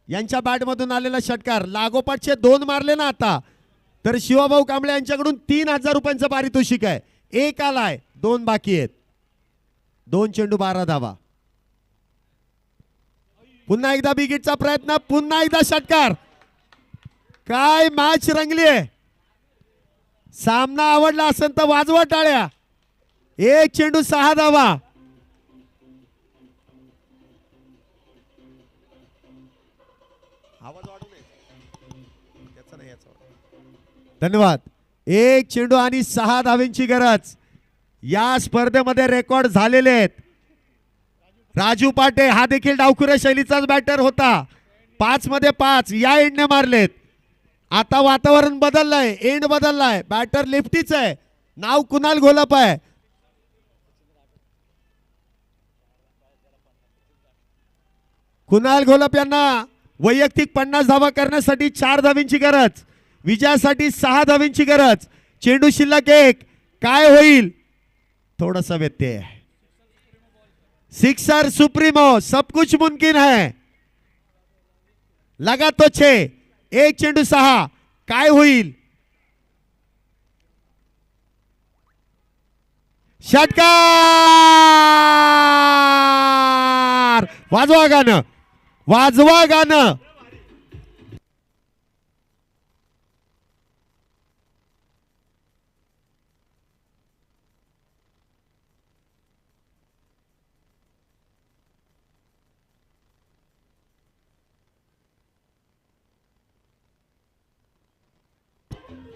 यांच्या बॅटमधून आलेला षटकार, लागोपाठचे 2 मारले ना आता तर शिवाभाऊ कांबळे यांच्याकडून 3,000 रुपयांचं पारितोषिक आहे. 1 आलाय, 2 बाकी आहेत. 2 चेंडू 12 धावा. पुन्हा एकदा बिगिटचा प्रयत्न, पुन्हा एकदा षटकार. काय मॅच रंगली आहे. सामना आवडला असेल तर वाजवा टाळ्या. 1 चेंडू 6 धावा. धन्यवाद. 1 चेंडू आणि 6 धावेंची गरज. या स्पर्धेमध्ये रेकॉर्ड झालेले आहेत. राजू पाटे हा देखील डावखुऱ्या शैलीचाच बॅटर होता. 5 मध्ये 5 या एंडने मारलेत. आता वातावरण बदललंय, एंड बदललाय. बॅटर लेफ्टीच आहे. नाव कुणाल घोलप आहे. कुणाल घोलप यांना वैयक्तिक 50 धावा करण्यासाठी 4 धावींची गरज. विजयासाठी 6 धावींची गरज. चेंडू शिल्लक 1. काय होईल. थोडासा व्यत्यय. सिक्सर सुप्रीमो, सब कुछ मुमकिन है. लगा तो 6. 1 चेंडू 6. काय होईल. षटकार. वाजवा गाणं, वाजवा गाणं.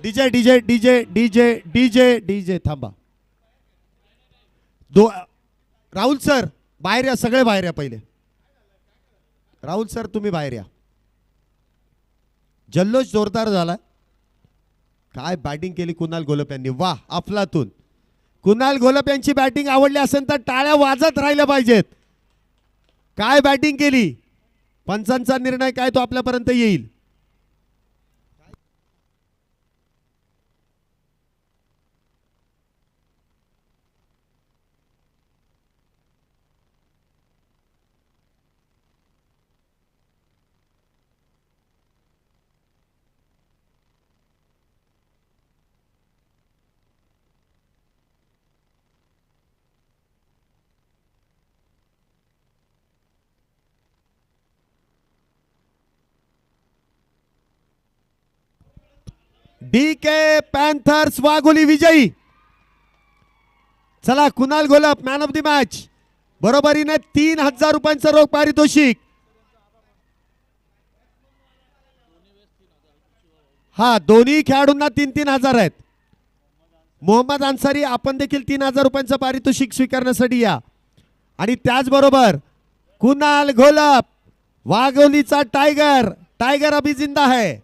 DJ DJ DJ DJ DJ DJ थांबा. राहुल सर बाहेर या, सगळे बाहेर या. पहिले राहुल सर तुम्ही बाहेर या. जल्लोष जोरदार झाला. काय बॅटिंग केली कुणाल घोलप यांनी. वाह अफलातून. कुणाल घोलप यांची बॅटिंग आवडली असेल तर टाळ्या वाजत राहिल्या पाहिजेत. काय बॅटिंग केली. पंचांचा निर्णय काय तो आपल्यापर्यंत येईल. डीके पॅन्थर्स वाघोली विजयी. चला Kunal Gholap man of the match. बरोबरीने 3,000 रुपयांचं रोख पारितोषिक. हा दोन्ही खेळाडूंना 3,000 आहेत. मोहम्मद अन्सारी आपण देखील 3,000 रुपयांचं पारितोषिक स्वीकारण्यासाठी या. आणि त्याचबरोबर कुणाल घोलप वाघोलीचा टायगर. टायगर अभी जिंदा है.